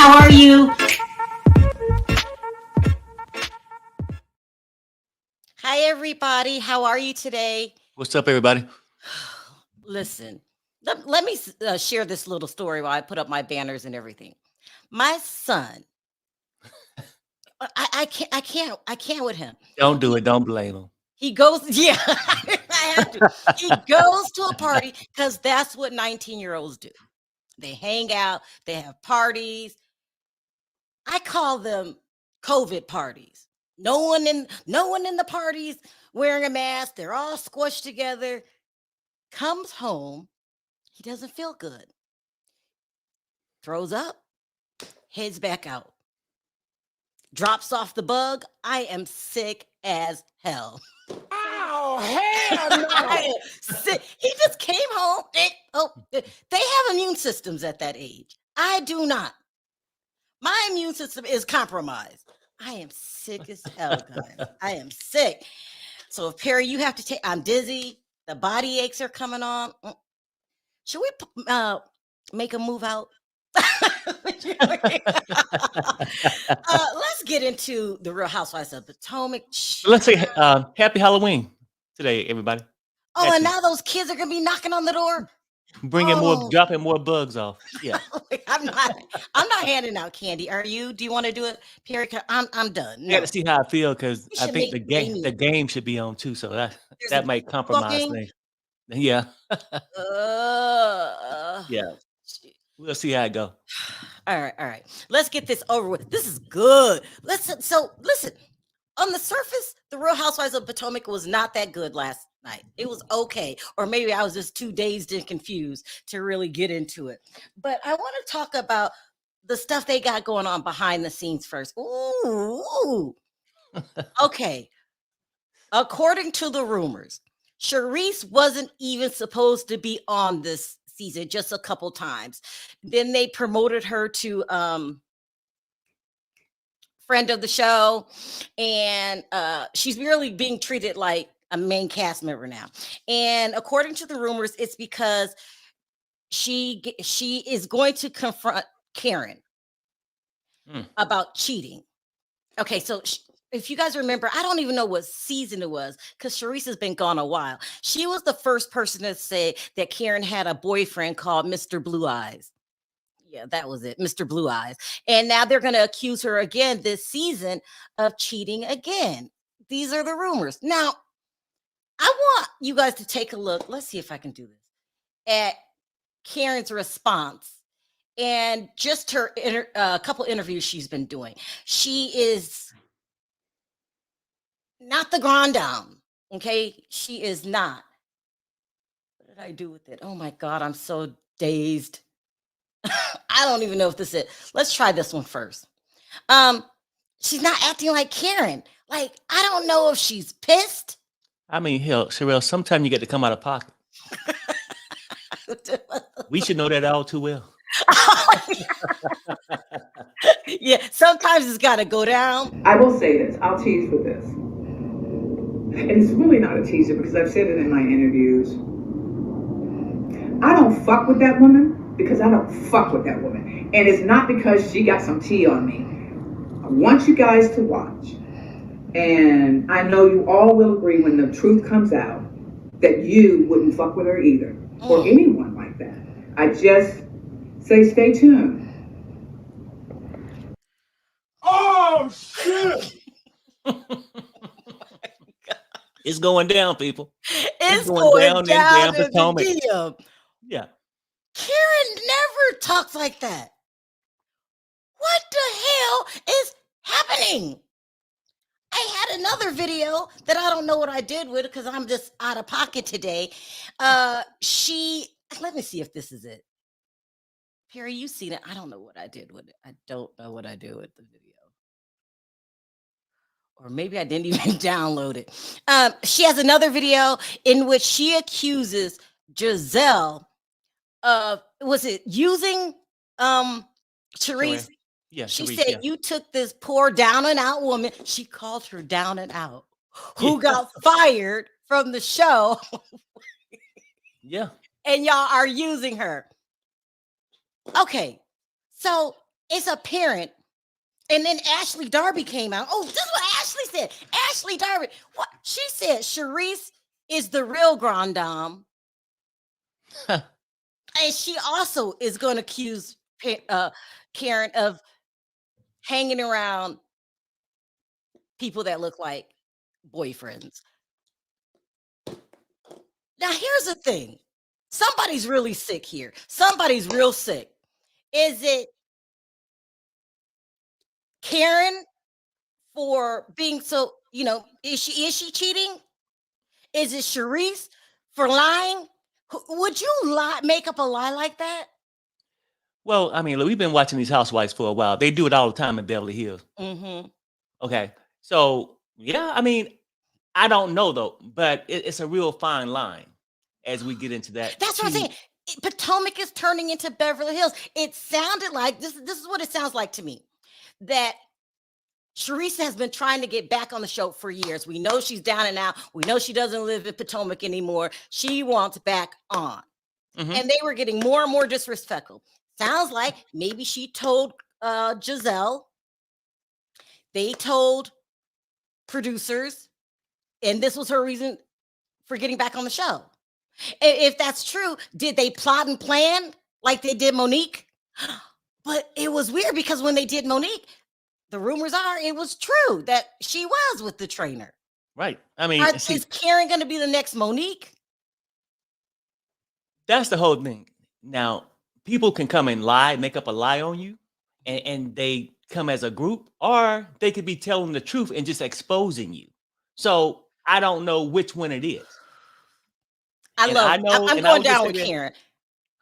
how are you? Hi, everybody. How are you today? What's up, everybody? Listen, let me share this little story while I put up my banners and everything. My son, I can't with him. Don't do it. Don't blame him. He goes, yeah, I have to. He goes to a party because that's what 19-year-olds do. They hang out, they have parties. I call them COVID parties. No one in the parties wearing a mask. They're all squished together. Comes home, he doesn't feel good. Throws up, heads back out. Drops off the bug. I am sick as hell. Oh, hell no. Sick. He just came home. They have immune systems at that age. I do not. My immune system is compromised. I am sick as hell, guys. I am sick. So if Perry, you have to take, I'm dizzy. The body aches are coming on. Should we make a move out? Let's get into the Real Housewives of Potomac. Let's say happy Halloween today, everybody. Oh, and now those kids are gonna be knocking on the door, dropping more bugs off. Yeah, I'm not handing out candy. Are you? Do you want to do it, Perry? I'm done. I got to see how I feel because I think make the game should be on too, so that might compromise things. Yeah, yeah. We'll see how it go. All right. Let's get this over with. This is good. Listen. On the surface, the Real Housewives of Potomac was not that good last night. It was okay. Or maybe I was just too dazed and confused to really get into it. But I want to talk about the stuff they got going on behind the scenes first. Ooh. Okay. According to the rumors, Charrisse wasn't even supposed to be on this season, just a couple times. Then they promoted her to friend of the show, and she's really being treated like a main cast member now. And according to the rumors, it's because she is going to confront Karen about cheating. Okay, so if you guys remember, I don't even know what season it was because Charrisse has been gone a while. She was the first person to say that Karen had a boyfriend called Mr. Blue Eyes. Yeah, that was it, Mr. Blue Eyes. And now they're going to accuse her again this season of cheating again. These are the rumors. Now, I want you guys to take a look. Let's see if I can do this. At Karen's response and just her couple interviews she's been doing. She is not the grand dame. Okay, she is not. What did I do with it? Oh my God, I'm so dazed. I don't even know if this is it. Let's try this one first. She's not acting like Karen. Like, I don't know if she's pissed. I mean, hell, Sharrell, sometimes you get to come out of pocket. We should know that all too well. Yeah, sometimes it's got to go down. I will say this. I'll tease with this. And it's really not a teaser because I've said it in my interviews. I don't fuck with that woman because I don't fuck with that woman. And it's not because she got some tea on me. I want you guys to watch. And I know you all will agree when the truth comes out that you wouldn't fuck with her either. Or anyone like that. I just say stay tuned. Oh, shit. It's going down, people. It's going down in Potomac. the DM. Yeah. Karen never talks like that. What the hell is happening? I had another video that I don't know what I did with it because I'm just out of pocket today. Let me see if this is it. Perry, you seen it. I don't know what I did with it. I don't know what I did with the video. Or maybe I didn't even download it. She has another video in which she accuses Giselle of, was it using Charrisse? Yeah, she Charrisse, said, yeah. You took this poor down and out woman. She called her down and out, who got fired from the show. Yeah. And y'all are using her. Okay. So It's a parent. And then Ashley Darby came out. Oh, this is what Ashley said. Ashley Darby. What? She said Charrisse is the real grand dame. And she also is going to accuse Karen of hanging around people that look like boyfriends. Now, here's the thing. Somebody's really sick here. Somebody's real sick. Is it Karen for being so, is she cheating? Is it Charrisse for lying? Would you make up a lie like that? Well, I mean, look, we've been watching these housewives for a while. They do it all the time in Beverly Hills. Mm-hmm. Okay. So, yeah, I mean, I don't know, though, but it's a real fine line as we get into that. That's what I'm saying. Potomac is turning into Beverly Hills. It sounded like, this is what it sounds like to me, that Charrisse has been trying to get back on the show for years. We know she's down and out. We know she doesn't live in Potomac anymore. She wants back on. Mm-hmm. And they were getting more and more disrespectful. Sounds like maybe she told Giselle. They told producers. And this was her reason for getting back on the show. If that's true, did they plot and plan like they did Monique? But it was weird because when they did Monique, the rumors are it was true that she was with the trainer. Right. I mean, is Karen going to be the next Monique? That's the whole thing. Now, people can come and lie, make up a lie on you, and they come as a group, or they could be telling the truth and just exposing you. So I don't know which one it is. I'm going down with Karen.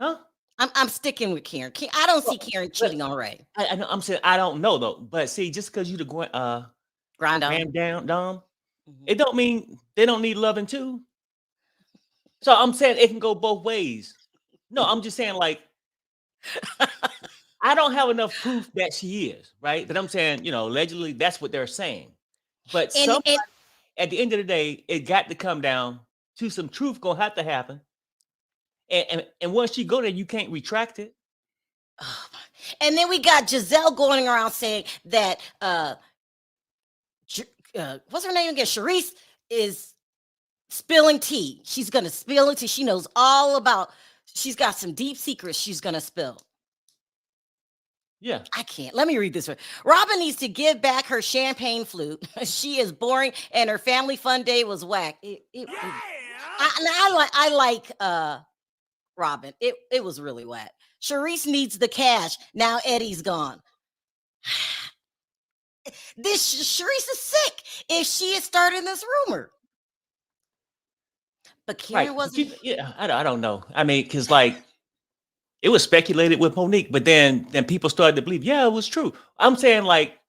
Huh? I'm sticking with Karen. I don't see Karen cheating on Ray. I'm saying I don't know though. But see, just because you the grind down, mm-hmm. It don't mean they don't need loving too. So I'm saying it can go both ways. No, I'm just saying like I don't have enough proof that she is, right? But I'm saying, allegedly that's what they're saying. But at the end of the day, it got to come down to some truth gonna have to happen. And once you go there, you can't retract it. Oh, and then we got Giselle going around saying that what's her name again? Charrisse is spilling tea. She's gonna spill tea. She knows all about. She's got some deep secrets she's gonna spill. Yeah, I can't. Let me read this one. Robin needs to give back her champagne flute. She is boring, and her family fun day was whack. I like Robin. It was really whack. Charrisse needs the cash. Now Eddie's gone. This Charrisse is sick if she is starting this rumor. But Karen wasn't. I don't know. I mean, because like it was speculated with Monique, but then people started to believe, yeah, it was true. I'm saying like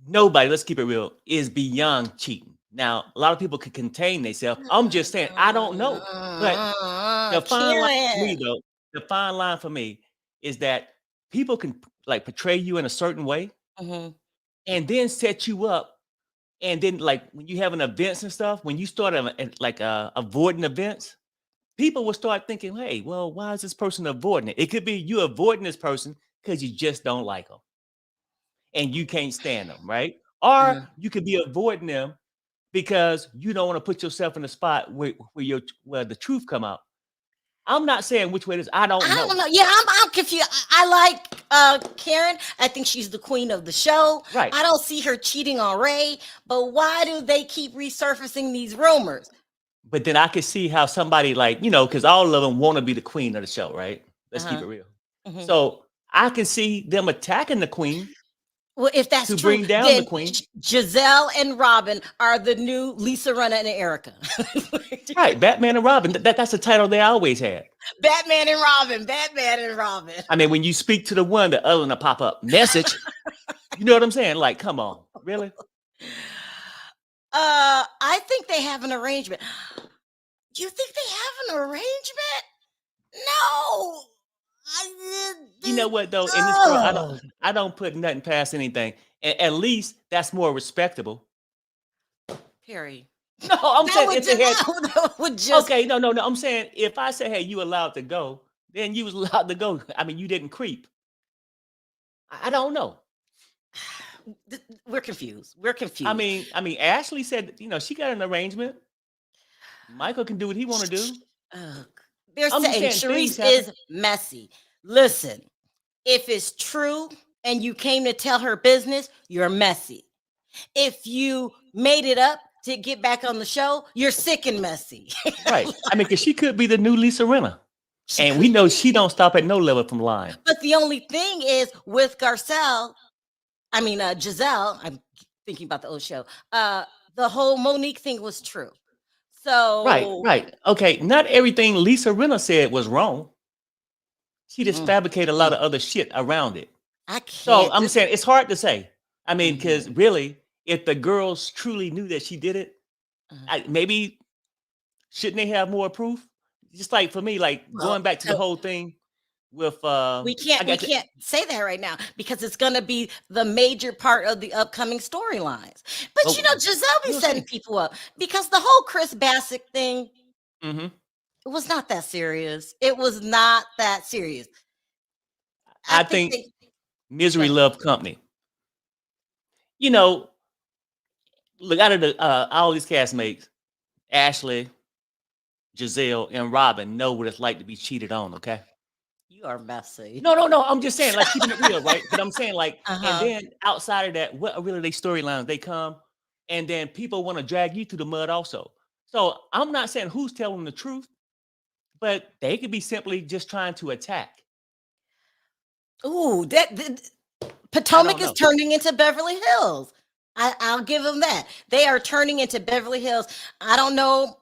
nobody, let's keep it real, is beyond cheating. Now, a lot of people can contain themselves. I'm just saying, I don't know. But the fine line for me, though, the fine line for me is that people can like portray you in a certain way mm-hmm. and then set you up. And then like when you having events and stuff, when you start avoiding events, people will start thinking, hey, well, why is this person avoiding it? It could be you avoiding this person because you just don't like them and you can't stand them, right? Or mm-hmm. you could be avoiding them because you don't want to put yourself in a spot where the truth come out. I'm not saying which way it is. I don't know. Yeah, I'm confused. I like Karen. I think she's the queen of the show. Right. I don't see her cheating on Ray. But why do they keep resurfacing these rumors? But then I could see how somebody like, because all of them want to be the queen of the show, right? Let's keep it real. Mm-hmm. So I can see them attacking the queen. Well, if that's to true, bring down then the queen. Giselle and Robin are the new Lisa Rinna and Erica. Right, Batman and Robin. That's the title they always had. Batman and Robin. Batman and Robin. I mean, when you speak to the one, the other one will pop up. Message. You know what I'm saying? Like, come on, really? I think they have an arrangement. Do you think they have an arrangement? No. You know what though? In this world, I don't put nothing past anything. At least that's more respectable. Perry. No, I'm saying if they had. Okay, no. I'm saying if I say, hey, you allowed to go, then you was allowed to go. I mean, you didn't creep. I don't know. We're confused. We're confused. I mean, Ashley said, she got an arrangement. Michael can do what he want to do. They're I'm just saying saying things Charrisse happen. is messy. Listen, if it's true and you came to tell her business, you're messy. If you made it up to get back on the show, you're sick and messy. Right. I mean, because she could be the new Lisa Rinna. And we know she don't stop at no level from lying. But the only thing is with Giselle, I'm thinking about the old show. The whole Monique thing was true. So right. Okay. Not everything Lisa Rinna said was wrong. She just fabricated a lot of other shit around it. I can't. So I'm saying it's hard to say. I mean, because really, if the girls truly knew that she did it, maybe shouldn't they have more proof? Just like for me, like going back to the whole thing with we can't say that right now because it's gonna be the major part of the upcoming storylines. But Giselle be setting people up because the whole Chris Bassett thing, it was not that serious. It was not that serious. I think misery loved company. Look, out of all these castmates, Ashley, Giselle, and Robin know what it's like to be cheated on, okay? You are messy. No. I'm just saying, like, keeping it real, right? But I'm saying, like, and then outside of that, what are really they storylines? They come, and then people want to drag you through the mud also. So I'm not saying who's telling the truth, but they could be simply just trying to attack. Ooh, Potomac is turning into Beverly Hills. I'll give them that. They are turning into Beverly Hills. I don't know.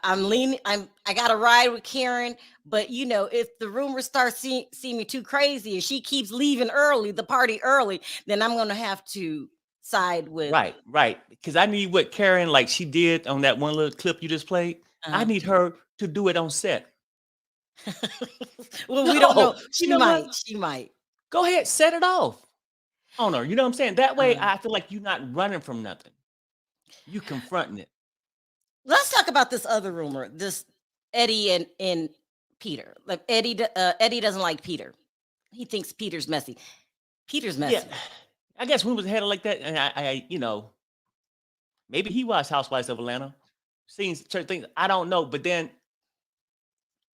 I'm leaning. I got to ride with Karen, but if the rumors start seeming too crazy and she keeps leaving the party early, then I'm going to have to side with. Right. Because I need what Karen, like she did on that one little clip you just played. I need her to do it on set. Well, we don't know. She might. Go ahead, set it off on her. You know what I'm saying? That way, I feel like you're not running from nothing. You confronting it. Let's talk about this other rumor. This Eddie and Peter. Like Eddie doesn't like Peter. He thinks Peter's messy. Peter's messy. Yeah, I guess rumors had it like that, and I maybe he watched Housewives of Atlanta, seen certain things. I don't know, but then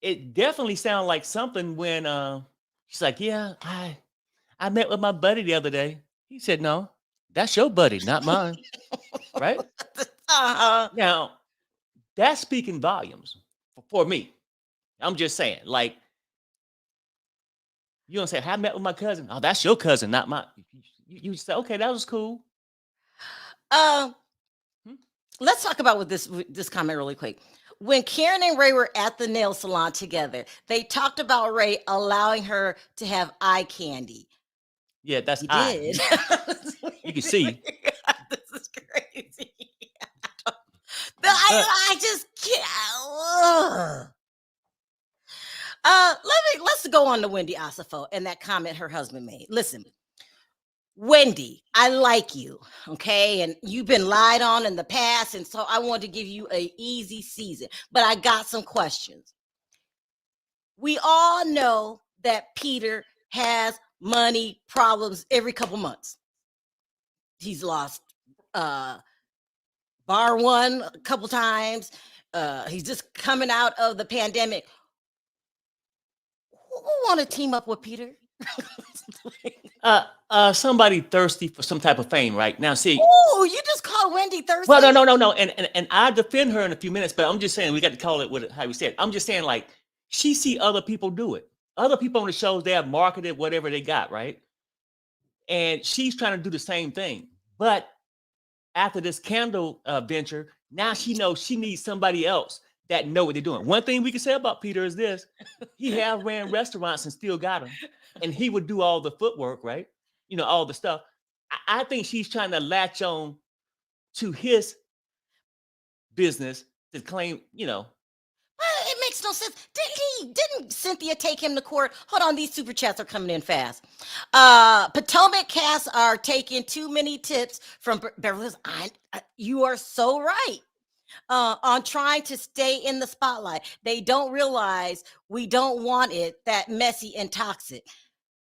it definitely sounded like something when she's like, "Yeah, I met with my buddy the other day." He said, "No, that's your buddy, not mine." Right? Now, that's speaking volumes for me. I'm just saying, like, you don't say, "I met with my cousin." Oh, that's your cousin, not mine. You say, "Okay, that was cool." Let's talk about with this comment really quick. When Karen and Ray were at the nail salon together, they talked about Ray allowing her to have eye candy. Yeah, that's did. You can see. This is crazy. I just can't. Let's go on to Wendy Asafo and that comment her husband made. Listen, Wendy, I like you, okay? And you've been lied on in the past, and so I want to give you an easy season. But I got some questions. We all know that Peter has money problems every couple months. He's lost bar one a couple times. He's just coming out of the pandemic. Who want to team up with Peter? Somebody thirsty for some type of fame right now. See, oh, you just called Wendy thirsty. Well, no, and I defend her in a few minutes, but I'm just saying we got to call it how we said. I'm just saying, like, she see other people do it. Other people on the shows, they have marketed whatever they got, right? And she's trying to do the same thing. But after this candle venture, now she knows she needs somebody else that know what they're doing. One thing we can say about Peter is this: he have ran restaurants and still got them, and he would do all the footwork, right? All the stuff. I think she's trying to latch on to his business to claim, It makes no sense. Didn't Cynthia take him to court? Hold on, these super chats are coming in fast. Potomac casts are taking too many tips from Beverly Hills. You are so right. On trying to stay in the spotlight. They don't realize we don't want it that messy and toxic.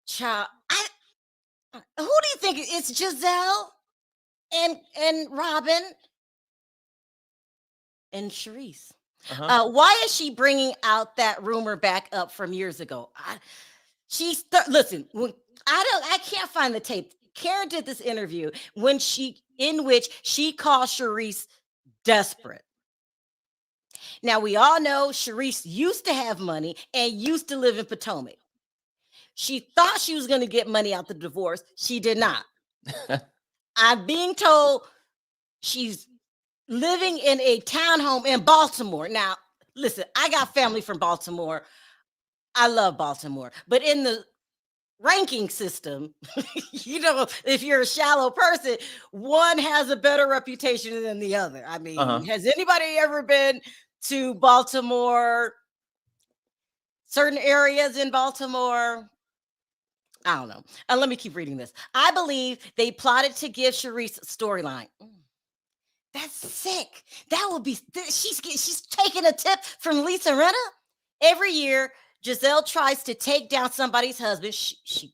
Child, Who do you think it's Giselle and Robin and Charrisse? Why is she bringing out that rumor back up from years ago? Listen. I can't find the tape. Karen did this interview in which she called Charrisse desperate. Now we all know Charrisse used to have money and used to live in Potomac. She thought she was going to get money out the divorce. She did not. I'm being told she's living in a townhome in Baltimore. Now, listen, I got family from Baltimore. I love Baltimore. But in the ranking system, if you're a shallow person, one has a better reputation than the other. I mean, has anybody ever been to Baltimore, certain areas in Baltimore? I don't know. Let me keep reading this. I believe they plotted to give Charrisse storyline. That's sick. That would be, she's taking a tip from Lisa Rinna. Every year, Giselle tries to take down somebody's husband. She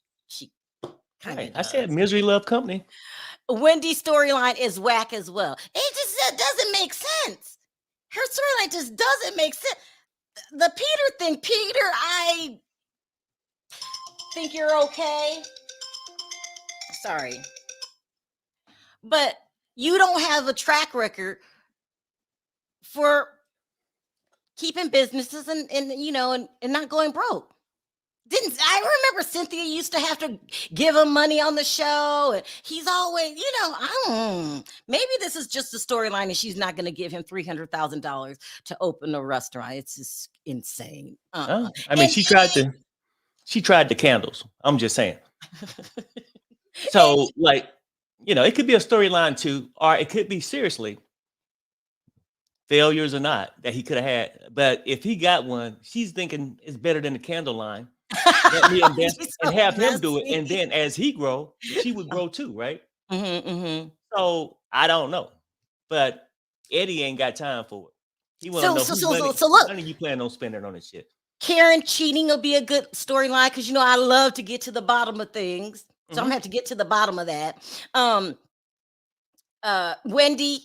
kind of. I said misery love company. Wendy's storyline is whack as well. It just doesn't make sense. Her storyline just doesn't make sense. The Peter thing, Peter, I think you're okay. Sorry. But you don't have a track record for keeping businesses and not going broke. I remember Cynthia used to have to give him money on the show, and he's always, maybe this is just a storyline and she's not going to give him $300,000 to open a restaurant. It's just insane. I mean, she tried the candles. I'm just saying. So, it could be a storyline too, or it could be seriously failures or not that he could have had. But if he got one, she's thinking it's better than the candle line. Let me invest and have him do it. And then as he grow, she would grow too, right? So I don't know. But Eddie ain't got time for it. He want to know look, money you plan on spending on this shit. Karen cheating will be a good storyline because I love to get to the bottom of things. So I'm gonna have to get to the bottom of that. Wendy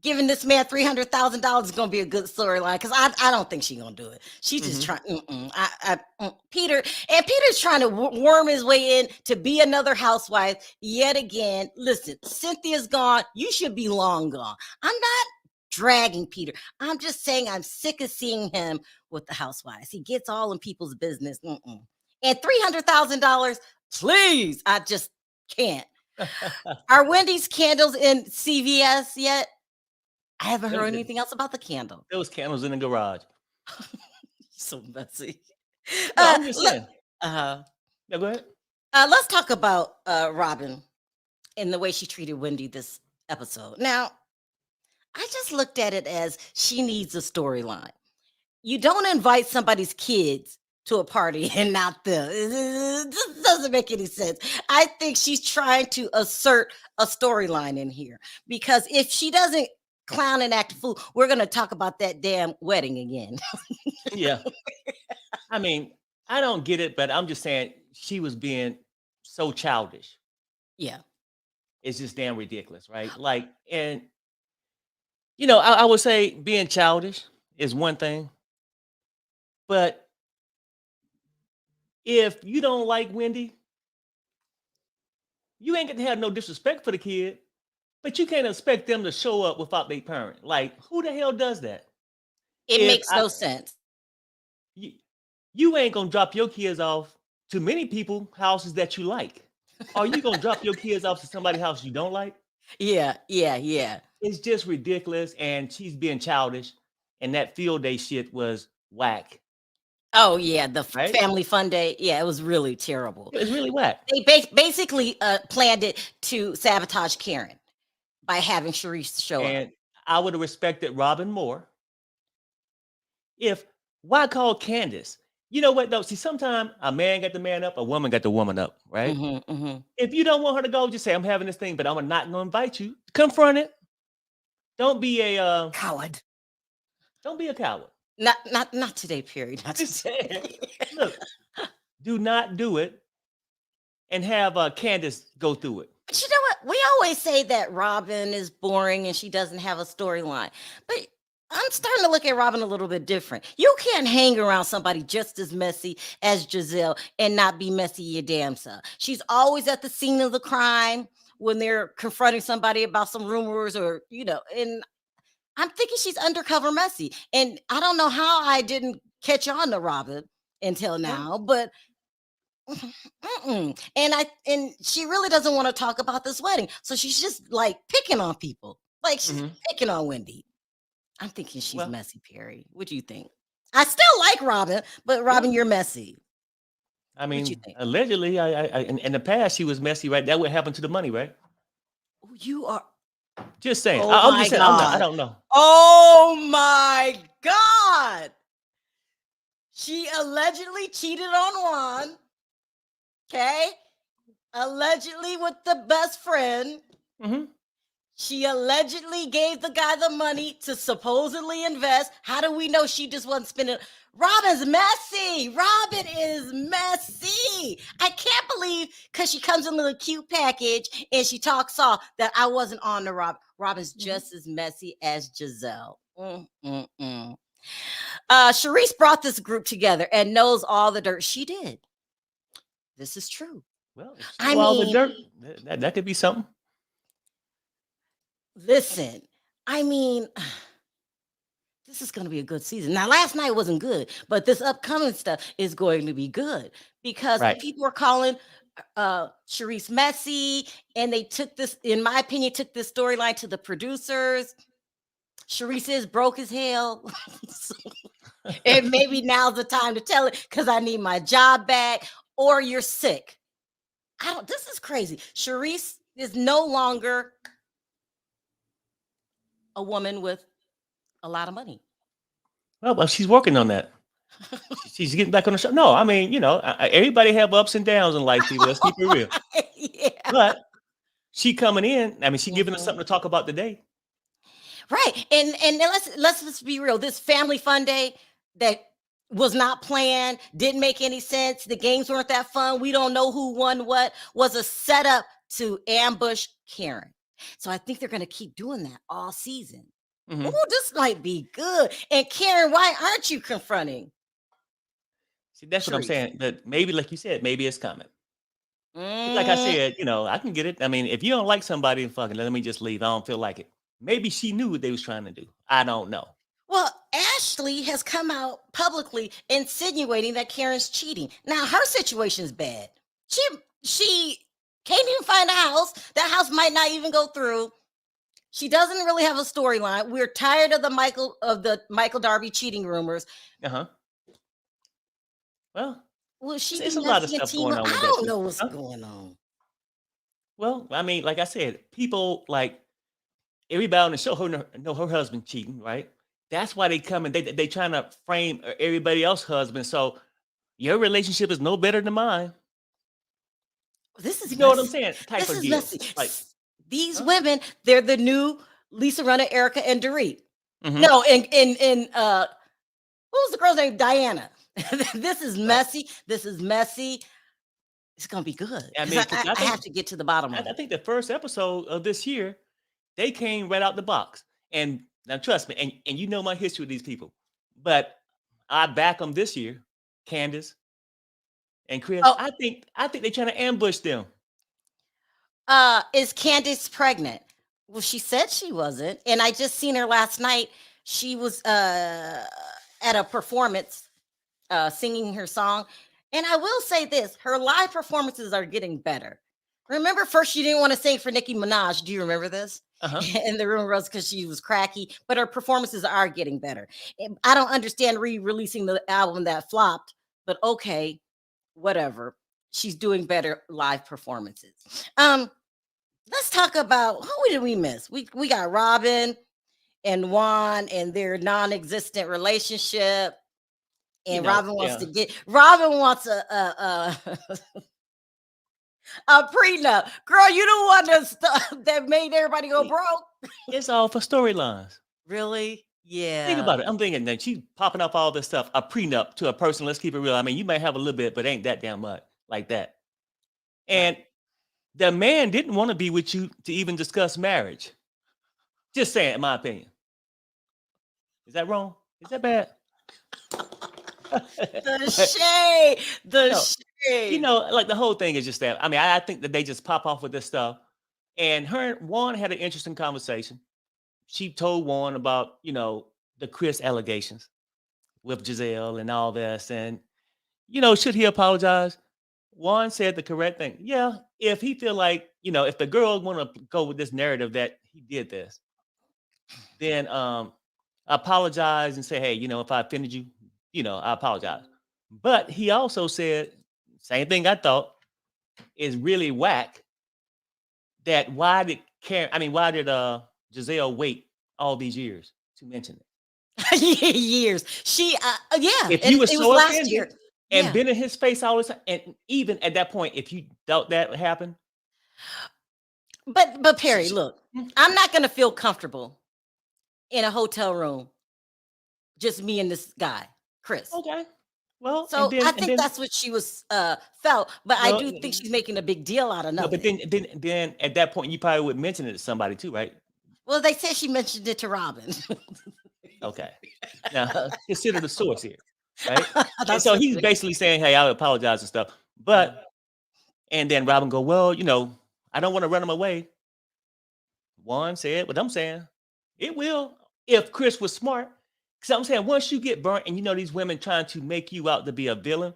giving this man $300,000 is gonna be a good storyline because I don't think she's gonna do it. She's just trying. Peter's trying to worm his way in to be another housewife yet again. Listen, Cynthia's gone. You should be long gone. I'm not dragging Peter. I'm just saying I'm sick of seeing him with the housewives. He gets all in people's business. And $300,000, please. I just can't. Are Wendy's candles in CVS yet? I haven't heard anything else about the candle. There was candles in the garage. So messy. No, I'm just saying. Yeah, go ahead. Let's talk about Robin and the way she treated Wendy this episode. Now, I just looked at it as she needs a storyline. You don't invite somebody's kids to a party and not them. It just doesn't make any sense. I think she's trying to assert a storyline in here because if she doesn't clown and act a fool, we're going to talk about that damn wedding again. Yeah. I mean, I don't get it, but I'm just saying she was being so childish. Yeah. It's just damn ridiculous, right? I would say being childish is one thing, but if you don't like Wendy, you ain't gonna have no disrespect for the kid, but you can't expect them to show up without their parent. Like, who the hell does that? It makes no sense. You ain't gonna drop your kids off to many people houses that you like. Are you gonna drop your kids off to somebody's house you don't like? Yeah. It's just ridiculous, and she's being childish, and that field day shit was whack. Oh, yeah, the family fun day. Yeah, it was really terrible. It was really whack. They basically planned it to sabotage Karen by having Charrisse show and up. I would have respected Robin more. Why call Candace? You know what, though? See, sometimes a man got the man up, a woman got the woman up, right? If you don't want her to go, just say, I'm having this thing, but I'm not going to invite you. Confront it. Don't be a coward. Don't be a coward. Not today, period. Not today. Look, do not do it. and have Candace go through it. But you know what? We always say that Robin is boring and she doesn't have a storyline. But I'm starting to look at Robin a little bit different. You can't hang around somebody just as messy as Giselle and not be messy your damn self. She's always at the scene of the crime when they're confronting somebody about some rumors or, and I'm thinking she's undercover messy. And I don't know how I didn't catch on to Robin until now, but and she really doesn't want to talk about this wedding. So she's just like picking on people. Like she's picking on Wendy. I'm thinking she's messy, Perry. What do you think? I still like Robin, but Robin, you're messy. I mean, allegedly, in the past, she was messy, right? That would happen to the money, right? You are just saying. Oh I'm just my saying. God. I don't know. Oh my God. She allegedly cheated on Juan. Okay. Allegedly with the best friend. She allegedly gave the guy the money to supposedly invest. How do we know she just wasn't spending? Robin's messy. Robin is messy. I can't believe because she comes in a cute package and she talks soft that I wasn't on the Robin. Robin's just as messy as Giselle. Charrisse brought this group together and knows all the dirt. She did. This is true. Well, all the dirt, that could be something. Listen, I mean, this is going to be a good season. Now, last night wasn't good, but this upcoming stuff is going to be good because people are calling Charrisse messy, and they took this, in my opinion, took this storyline to the producers. Charrisse is broke as hell. And maybe now's the time to tell it because I need my job back, or you're sick. This is crazy. Charrisse is no longer a woman with a lot of money. Well, she's working on that. She's getting back on the show. No, I mean, everybody have ups and downs in life, people. Let's keep it real. But she coming in. I mean, she giving us something to talk about today. Right. And let's be real. This family fun day that was not planned, didn't make any sense. The games weren't that fun. We don't know who won what, was a setup to ambush Karen. So I think they're going to keep doing that all season. Oh, this might be good. And Karen, why aren't you confronting? See, that's what I'm saying. But maybe, like you said, maybe it's coming. Like I said, I can get it. I mean, if you don't like somebody, fucking let me just leave. I don't feel like it. Maybe she knew what they was trying to do. I don't know. Well, Ashley has come out publicly insinuating that Karen's cheating. Now, her situation is bad. She can't even find a house. That house might not even go through. She doesn't really have a storyline. We're tired of the Michael Darby cheating rumors. Well, it's a lot of stuff going on with that. I don't know what's going on. Well, I mean, like I said, people like everybody on the show know her husband cheating, right? That's why they come and they trying to frame everybody else's husband. So your relationship is no better than mine. This is what I'm saying? This is messy. Like these women, they're the new Lisa Rinna, Erica, and Dorit. No, and what was the girl's name? Diana. This is messy. This is messy. It's gonna be good. I mean, I have to get to the bottom of it. I think the first episode of this year, they came right out the box. And now trust me, and you know my history with these people, but I back them this year, Candace and Chris. I think they're trying to ambush them. Is Candace pregnant? Well, she said she wasn't, and I just seen her last night. She was at a performance singing her song. And I will say this, her live performances are getting better. Remember, first she didn't want to sing for Nicki Minaj. Do you remember this? And the rumor was because she was cracky, but her performances are getting better. And I don't understand re-releasing the album that flopped, but okay, whatever. She's doing better live performances. Let's talk about, who did we miss? We got Robin and Juan and their non-existent relationship. And Robin wants a prenup. Girl, you the one that made everybody go broke. It's all for storylines. Really? Yeah. Think about it. I'm thinking that she's popping up all this stuff. A prenup to a person. Let's keep it real. I mean, you might have a little bit, but ain't that damn much like that. And the man didn't want to be with you to even discuss marriage. Just saying, in my opinion. Is that wrong? Is that bad? The shade, the No, shade. like the whole thing is just that. I mean, I think that they just pop off with this stuff. And Juan had an interesting conversation. She told Juan about, the Chris allegations with Giselle and all this. And, should he apologize? Juan said the correct thing. Yeah, if he feel like, if the girl want to go with this narrative that he did this, then apologize and say, hey, if I offended you, I apologize. But he also said, same thing I thought is really whack, that why did Giselle wait all these years to mention it? Years. She, yeah. If you were so last offended year. and Yeah. been in his face all the time, and even at that point, if you thought that would happen. But Perry, look, I'm not going to feel comfortable in a hotel room, just me and this guy, Chris. Okay. Well, So and then, I and think then, that's what she was felt, but I well, do think she's making a big deal out of no, nothing. but then at that point, you probably would mention it to somebody too, right? Well, they said she mentioned it to Robin. Okay. Now consider the source here, right? And That's so what he's they- basically saying, "Hey, I apologize and stuff." But and then Robin go, "Well, I don't want to run him away." Juan said, "What I'm saying, it will if Chris was smart." Because I'm saying, once you get burnt, and these women trying to make you out to be a villain,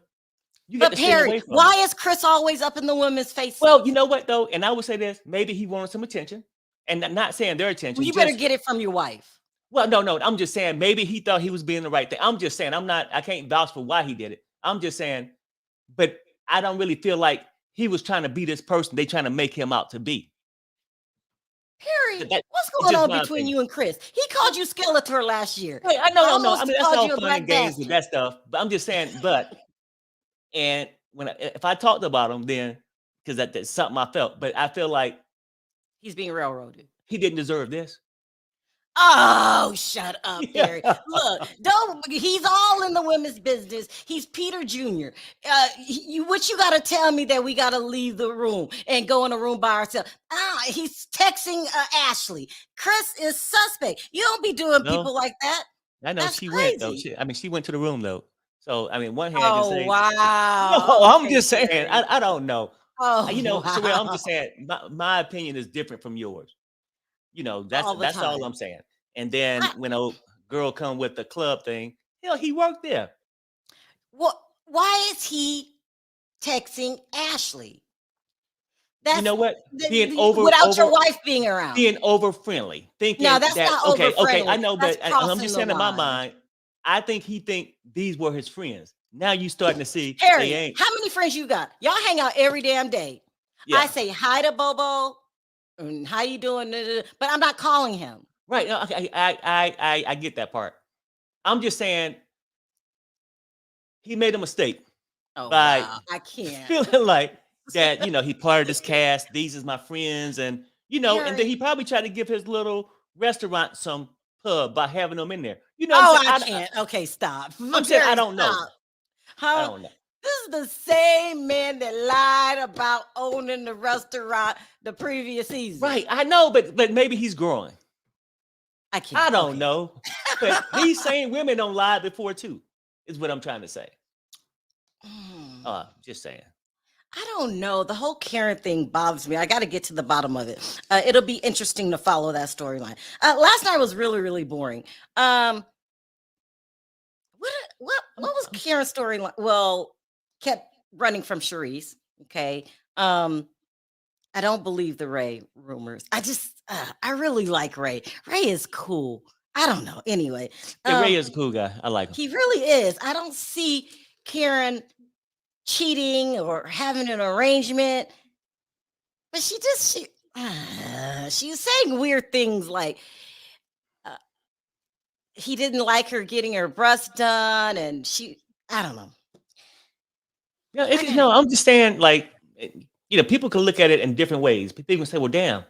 you get But to stay away Perry, from why them. is Chris always up in the women's face? Well, you know what though, and I would say this: maybe he wanted some attention, and not saying their attention. You better just- get it from your wife. Well, no, I'm just saying maybe he thought he was being the right thing. I'm just saying I can't vouch for why he did it. I'm just saying, but I don't really feel like he was trying to be this person they trying to make him out to be. Perry, That- what's it's going just on my between opinion. you and Chris? He called you Skeletor last year. Wait, I know. I Almost mean, that's called all you a fun black and games with bastard. that stuff. But I'm just saying, and if I talked about him, then because that's something I felt, but I feel like He's being railroaded. he didn't deserve this. Oh, shut up, Yeah. Perry. Look, he's all in the women's business. He's Peter Jr. What you got to tell me that we got to leave the room and go in a room by ourselves? He's texting Ashley. Chris is suspect. You don't be doing No. people like that. I know That's she went though. crazy. She went to the room though. So I mean, one hand just Oh, saying, wow. no, I'm Okay, just saying, Perry. I don't know. Oh, Sharrell, I'm just wow. saying my opinion is different from yours. That's All the that's all time. I'm saying. And then I- when a girl come with the club thing, hell, he worked there. Why is he texting Ashley? You know what? Being without your wife being around. being over friendly, thinking No, that's that not okay, over-friendly. I know, That's but I'm crossing just the saying in my line. mind, I think he think these were his friends. Now you starting to see Harry, they ain't. how many friends you got? Y'all hang out every damn day. Yeah. I say hi to Bobo, and how you doing? But I'm not calling him. Right. No, okay, I get that part. I'm just saying he made a mistake Oh, by wow. I can't. feeling like that, he part of this cast, these is my friends, and and then Harry. he probably tried to give his little restaurant some pub by having them in there. You know Oh, what I'm I saying? can't. Okay, stop. I'm saying I Harry, don't know. stop. I Huh? don't know. This is the same man that lied about owning the restaurant the previous season. Right. I know, but maybe he's growing. I can't. I don't Okay. know. But these same women don't lie before too, is what I'm trying to say. Just saying. I don't know. The whole Karen thing bothers me. I got to get to the bottom of it. It'll be interesting to follow that storyline. Last night was really, really boring. What was Karen's storyline? Well, kept running from Charrisse. Okay. I don't believe the Ray rumors. I really like Ray. Ray is cool. I don't know. Anyway, Yeah, Ray is a cool guy. I like him. he really is. I don't see Karen cheating or having an arrangement, but she was saying weird things like he didn't like her getting her breasts done, and I don't know. Yeah, no, I'm just saying, like, people can look at it in different ways. People can say, well, damn,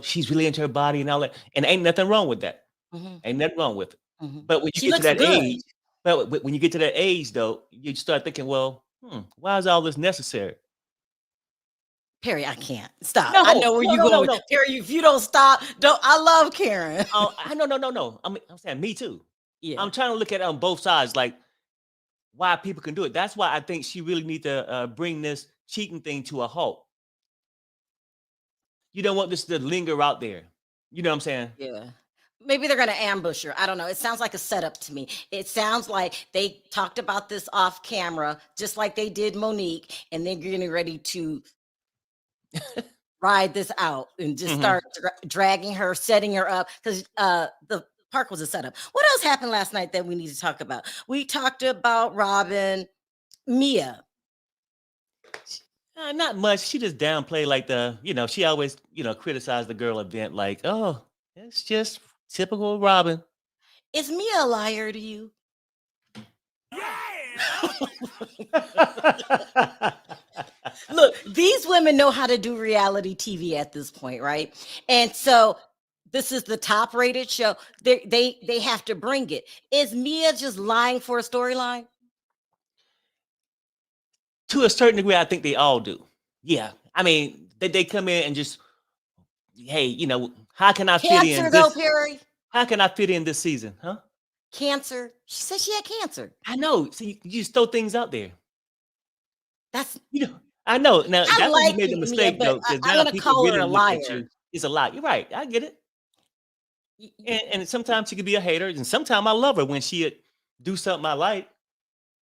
she's really into her body and all that, and ain't nothing wrong with that. Mhm, Ain't nothing wrong with it. mhm. But when you She get to looks that good. age, but when you get to that age, though, you start thinking, well, why is all this necessary? Perry, I can't stop. No, I know where you going. no. Perry, if you don't stop, don't. I love Karen. Oh, no. I'm saying me too. Yeah. I'm trying to look at it on both sides, like why people can do it. That's why I think she really need to bring this cheating thing to a halt. You don't want this to linger out there. You know what I'm saying? Yeah. Maybe they're going to ambush her. I don't know. It sounds like a setup to me. It sounds like they talked about this off camera, just like they did Monique, and they're getting ready to ride this out and just start dragging her, setting her up, because the park was a setup. What else happened last night that we need to talk about? We talked about Robin, Mia. Not much. She just downplayed like she always, criticized the girl event like, oh, it's just typical Robin. Is Mia a liar to you? Look, these women know how to do reality TV at this point, right? And so this is the top rated show. They have to bring it. Is Mia just lying for a storyline? To a certain degree, I think they all do. Yeah. I mean, they come in and just, hey, how can I fit Cancer in though, this? Perry? How can I fit in this season? Huh? Cancer. She said she had cancer. I know. So you just throw things out there. That's I know. Now I that's when like you made the Mia, mistake but though, because I'm now gonna people call her really a look at liar. you. It's a lie. You're right. I get it. And sometimes she could be a hater, and sometimes I love her when she do something I like.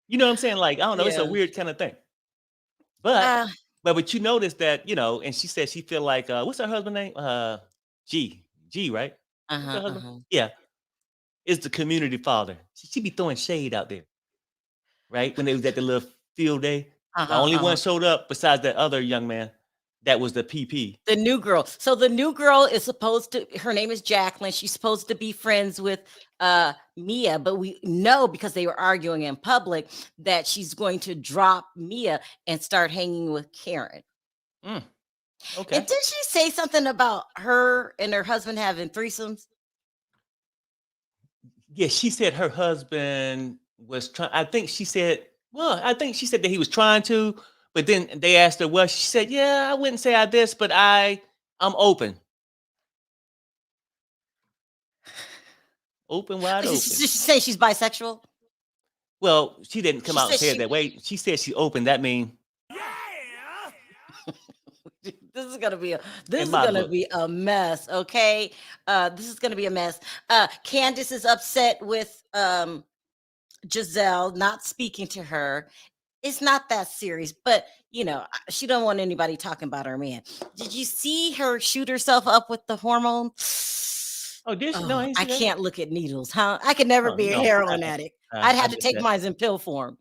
You know what I'm saying? Like, I don't know, it's a Yeah. weird kind of thing. But you notice that, and she said she feel like what's her husband name? G, right? What's her husband? Yeah. Is the community father. She be throwing shade out there. Right? When they was at the little field day. The only one showed up besides that other young man. That was the PP. The new girl. So the new girl is supposed to, her name is Jacqueline. She's supposed to be friends with Mia, but we know because they were arguing in public that she's going to drop Mia and start hanging with Karen. Okay. And did she say something about her and her husband having threesomes? Yeah, she said her husband was trying. I think she said that he was trying to, but then they asked her, well, she said, yeah, I wouldn't say I this, but I'm open. Open, wide open. Did she say she's bisexual? Well, she didn't come She out and said say it she- that way. She said she open. That means This is gonna be a mess. Okay, this is gonna be a mess. Candace is upset with Giselle not speaking to her. It's not that serious, but she don't want anybody talking about her man. Did you see her shoot herself up with the hormone? oh, did she? No, I can't look at needles, huh? I could never be a heroin addict. I'd have to take mine in pill form.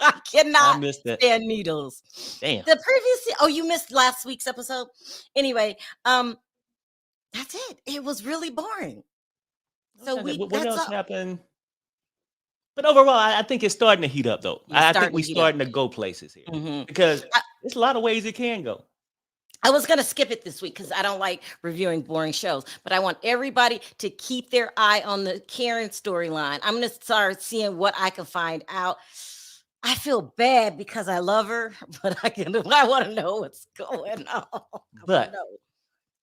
I cannot stand needles. Damn. The previous, you missed last week's episode. Anyway, that's it. It was really boring. So what else happened? But overall, I think it's starting to heat up, though. I think we're starting to go places here because there's a lot of ways it can go. I was going to skip it this week because I don't like reviewing boring shows, but I want everybody to keep their eye on the Karen storyline. I'm going to start seeing what I can find out. I feel bad because I love her, but I want to know what's going on. But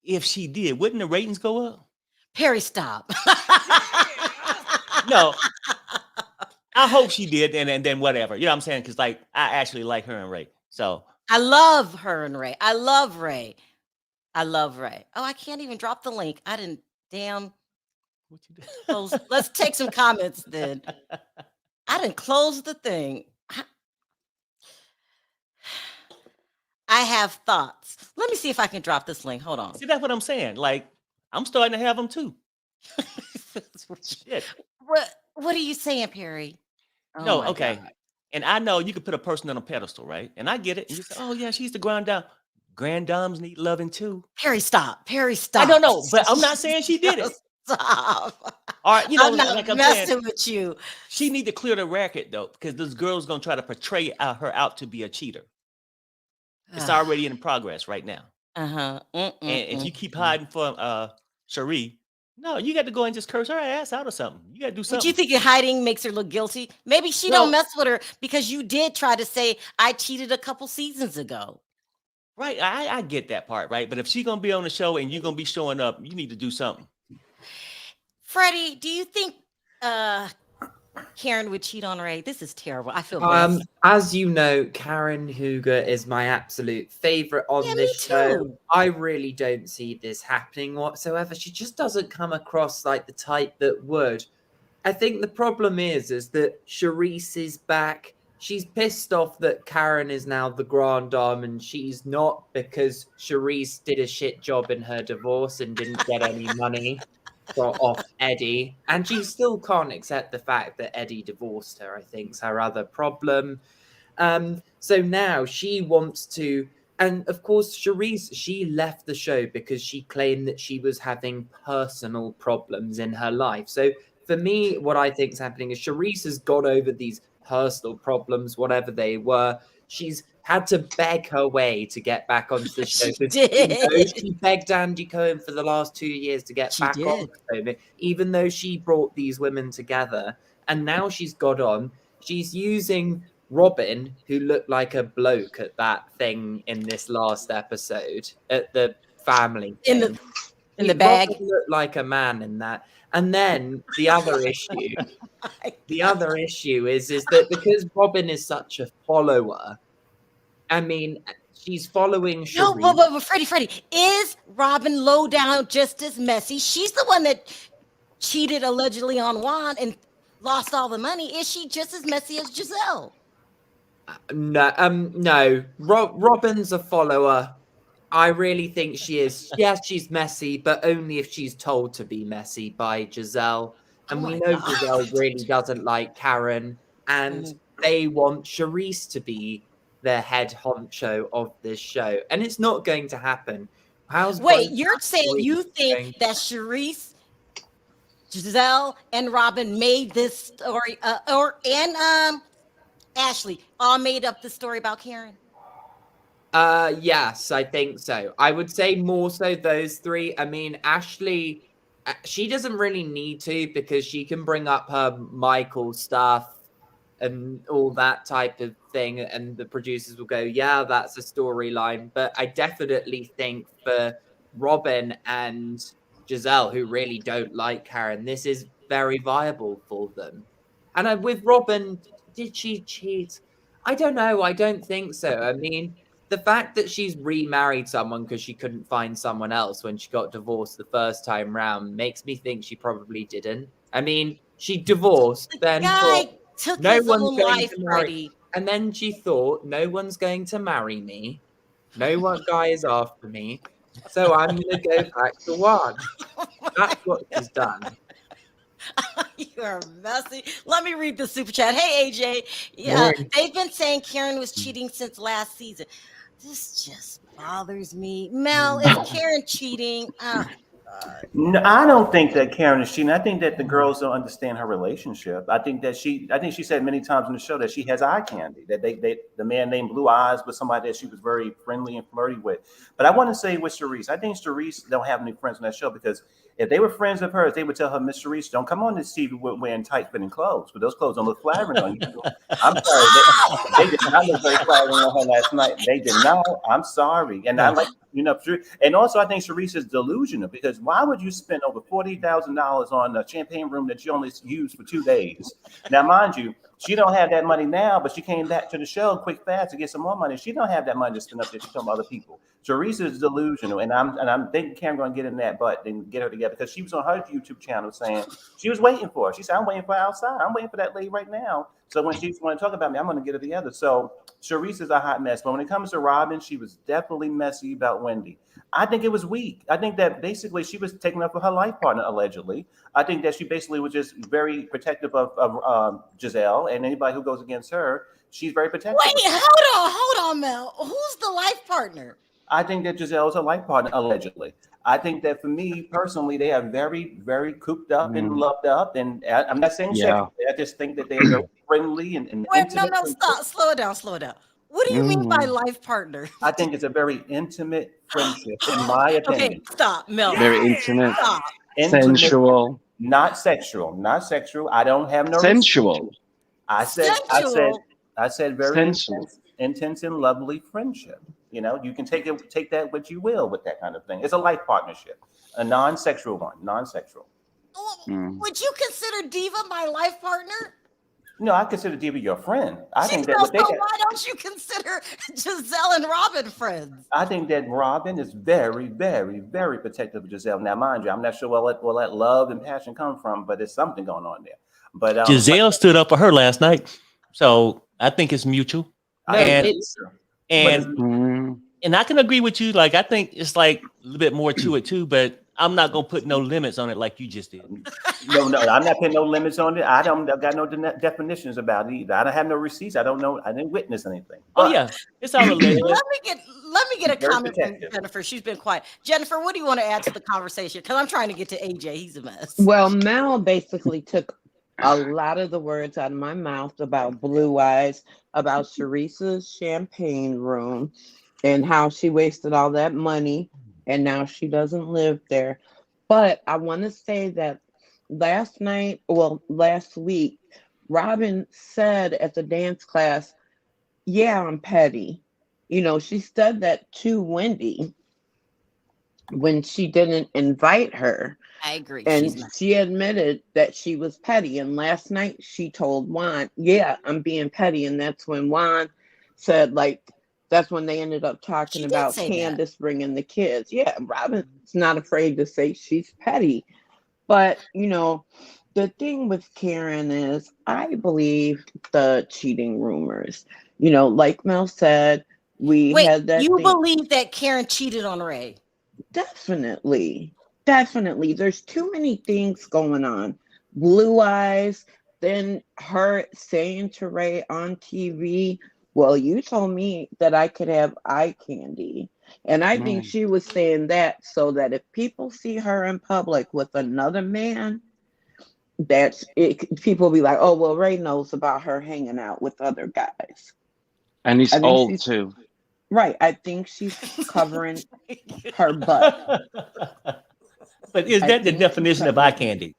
if she did, wouldn't the ratings go up? Perry, stop. No. I hope she did, and then whatever. You know what I'm saying? Because I actually like her and Ray. So I love her and Ray. I love Ray. Oh, I can't even drop the link. I didn't. Damn. What you do? Let's take some comments then. I didn't close the thing. I have thoughts. Let me see if I can drop this link. Hold on. See, that's what I'm saying. Like, I'm starting to have them too. Shit. What are you saying, Perry? Oh no, okay. God. And I know you could put a person on a pedestal, right? And I get it. And you say, oh, yeah, she's the grand dame. Grand dames need loving too. Perry, stop. Perry, stop. I don't know, but I'm not saying she did it. Stop. All right, I'm not like I'm messing saying, with you. She need to clear the racket, though, because this girl's going to try to portray her out to be a cheater. It's already in progress right now. And if you keep hiding from Sharrell, no, you got to go and just curse her ass out or something. You got to do something. But you think hiding makes her look guilty? Maybe she don't mess with her because you did try to say I cheated a couple seasons ago. Right, I get that part, right? But if she's gonna be on the show and you're gonna be showing up, you need to do something. Freddie, do you think Karen would cheat on Ray? This is terrible. I feel bad. As you know, Karen Hooger is my absolute favorite on this show. Too. I really don't see this happening whatsoever. She just doesn't come across like the type that would. I think the problem is that Charrisse is back. She's pissed off that Karen is now the grand dame and she's not, because Charrisse did a shit job in her divorce and didn't get any money off Eddie. And she still can't accept the fact that Eddie divorced her, I think, is her other problem. So now she wants to, and of course, Charrisse, she left the show because she claimed that she was having personal problems in her life. So for me, what I think is happening is Charrisse has got over these personal problems, whatever they were. She's had to beg her way to get back onto the show. She begged Andy Cohen for the last 2 years to get back on the show, even though she brought these women together. And now she's got on. She's using Robin, who looked like a bloke at that thing in this last episode, at the family thing. In the bag. Robin looked like a man in that. And then the other issue, is that because Robin is such a follower, I mean, she's following Charrisse. No, but Freddie, is Robin low down just as messy? She's the one that cheated allegedly on Juan and lost all the money. Is she just as messy as Giselle? No. Robin's a follower. I really think she is. Yes, she's messy, but only if she's told to be messy by Giselle. And we know Giselle really doesn't like Karen, and they want Charrisse to be the head honcho of this show, and it's not going to happen. Wait, you're saying you think that Charrisse, Giselle, and Robin made this story, and Ashley all made up the story about Karen? Yes, I think so. I would say more so those three. I mean, Ashley, she doesn't really need to, because she can bring up her Michael stuff and all that type of thing, and the producers will go, yeah, that's a storyline. But I definitely think for Robin and Giselle, who really don't like Karen, this is very viable for them. And with Robin, did she cheat? I don't know. I don't think so. I mean, the fact that she's remarried someone because she couldn't find someone else when she got divorced the first time round makes me think she probably didn't. I mean, she divorced, then thought, no one's going to marry. And then she thought, no one's going to marry me. No one guy is after me. So I'm going to go back to Juan. That's what she's done. You are messy. Let me read the super chat. Hey, AJ. Yeah, they've been saying Karen was cheating since last season. This just bothers me. Mel, is Karen cheating? No, I don't think that Karen is cheating. I think that the girls don't understand her relationship. I think she said many times in the show that she has eye candy, that the man named Blue Eyes was somebody that she was very friendly and flirty with. But I want to say with Charrisse, I think Charrisse don't have any friends on that show, because if they were friends of hers, they would tell her, Miss Charrisse, don't come on this TV wearing tight-fitting clothes, but those clothes don't look flattering on you. I'm sorry. They did not look very flattering on her last night. They did not. I'm sorry. And I like, and also I think Charrisse is delusional, because why would you spend over $40,000 on a champagne room that you only used for 2 days? Now, mind you, she don't have that money now, but she came back to the show quick, fast to get some more money. She don't have that money to spend up there to some other people. Charrisse is delusional, and I'm thinking Karen's gonna get in that butt and get her together, because she was on her YouTube channel saying she was waiting for her. She said, I'm waiting for her outside. I'm waiting for that lady right now. So when she's want to talk about me, I'm gonna get her together. So Charrisse is a hot mess. But when it comes to Robin, she was definitely messy about Wendy. I think it was weak. I think that basically she was taking up for her life partner, allegedly. I think that she basically was just very protective of Giselle, and anybody who goes against her, she's very protective. Wait, hold on, Mel. Who's the life partner? I think that Giselle is a life partner, allegedly. I think that for me personally, they are very, very cooped up and loved up. And I'm not saying sexually. I just think that they are very friendly and wait, no, stop. Slow it down. What do you mean by life partner? I think it's a very intimate friendship, in my opinion. Okay, stop, Mel. Very intimate, Stop. sensual. Not sexual. I don't have no sensual. I said very intense and lovely friendship. You know, you can take that what you will with that kind of thing. It's a life partnership, a non-sexual one, non-sexual. Would you consider Diva my life partner? No, I consider Diva your friend. I think that So what they got, why don't you consider Giselle and Robin friends? I think that Robin is very, very, very protective of Giselle. Now, mind you, I'm not sure where that love and passion come from, but there's something going on there. But Giselle stood up for her last night, so I think it's mutual. No, and it's- I can agree with you. Like, I think it's like a little bit more to it too, but I'm not gonna put no limits on it like you just did. No, I'm not putting no limits on it. I got no definitions about it either. I don't have no receipts. I don't know. I didn't witness anything. Oh yeah, it's all alleged. Let me get a Very comment from protective. Jennifer. She's been quiet. Jennifer, what do you want to add to the conversation? Because I'm trying to get to AJ. He's a mess. Well, Mel basically took a lot of the words out of my mouth about Blue Eyes, about Charrisse's champagne room, and how she wasted all that money and now she doesn't live there. But I want to say that last week, Robin said at the dance class, yeah, I'm petty. You know, she said that to Wendy when she didn't invite her. I agree. And she admitted that she was petty. And last night she told Juan, yeah, I'm being petty. And that's when Juan said, like, that's when they ended up talking about Candace bringing the kids. Yeah, Robin's not afraid to say she's petty. But, you know, the thing with Karen is I believe the cheating rumors. You know, like Mel said, had that. You believe that Karen cheated on Ray? Definitely. There's too many things going on. Blue Eyes, then her saying to Ray on TV, well, you told me that I could have eye candy. And I think she was saying that so that if people see her in public with another man, people will be like, oh, well, Ray knows about her hanging out with other guys. And he's old too. Right. I think she's covering her butt. But is that the definition of eye candy?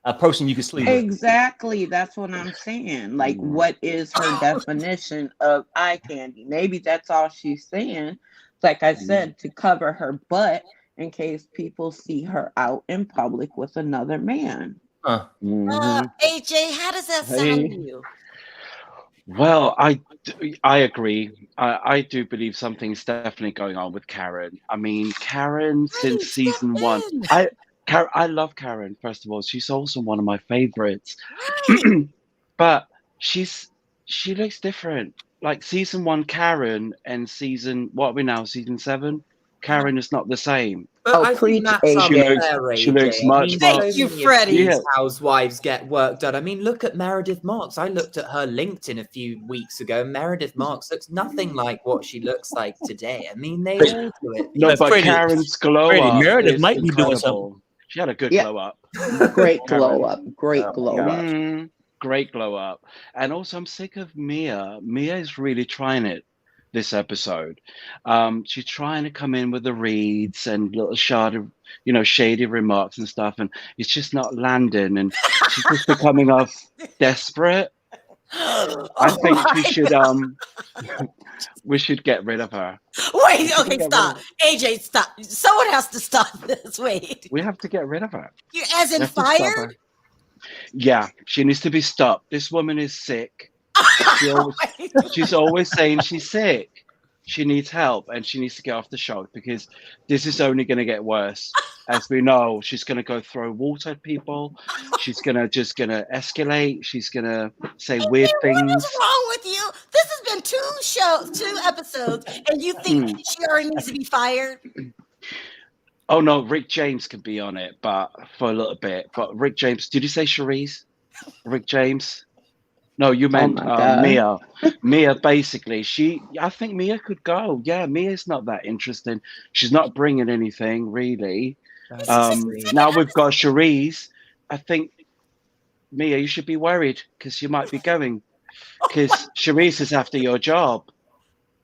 A person you can sleep with? Exactly. That's what I'm saying. Like, what is her definition of eye candy? Maybe that's all she's saying. Like I said, to cover her butt in case people see her out in public with another man. AJ, how does that sound to you? Well, I agree. I do believe something's definitely going on with Karen. I mean, Karen since season 1. I love Karen, first of all. She's also one of my favorites. But she looks different. Like season 1 Karen and season 7? Karen is not the same. But I think that's unfair, she looks much more. Thank you, Freddie. Housewives get work done. I mean, look at Meredith Marks. I looked at her LinkedIn a few weeks ago. Meredith Marks looks nothing like what she looks like today. I mean, they all do it. No, but Freddie, Karen's glow up. Meredith might be doing something. She had a good glow up. Great glow up. Great glow up. Great glow up. And also, I'm sick of Mia. Mia is really trying it this episode. She's trying to come in with the reads and little shady remarks and stuff, and it's just not landing. And she's just becoming desperate. I think we should get rid of her. Wait, okay, stop. AJ, stop. Someone has to stop this. Wait. We have to get rid of her. You as in fired? Yeah, she needs to be stopped. This woman is sick. She's always saying she's sick. She needs help and she needs to get off the show because this is only going to get worse. As we know, she's going to go throw water at people. She's going to escalate. She's going to say weird things. What is wrong with you? This has been 2 episodes, and you think she already needs to be fired? Oh, no, Rick James could be on it, but for a little bit. But Rick James, did you say Charrisse? Rick James? No, you meant Mia. Mia, basically, I think Mia could go. Yeah, Mia's not that interesting. She's not bringing anything, really. Now we've got Charrisse. I think, Mia, you should be worried because you might be going. Because Charrisse is after your job.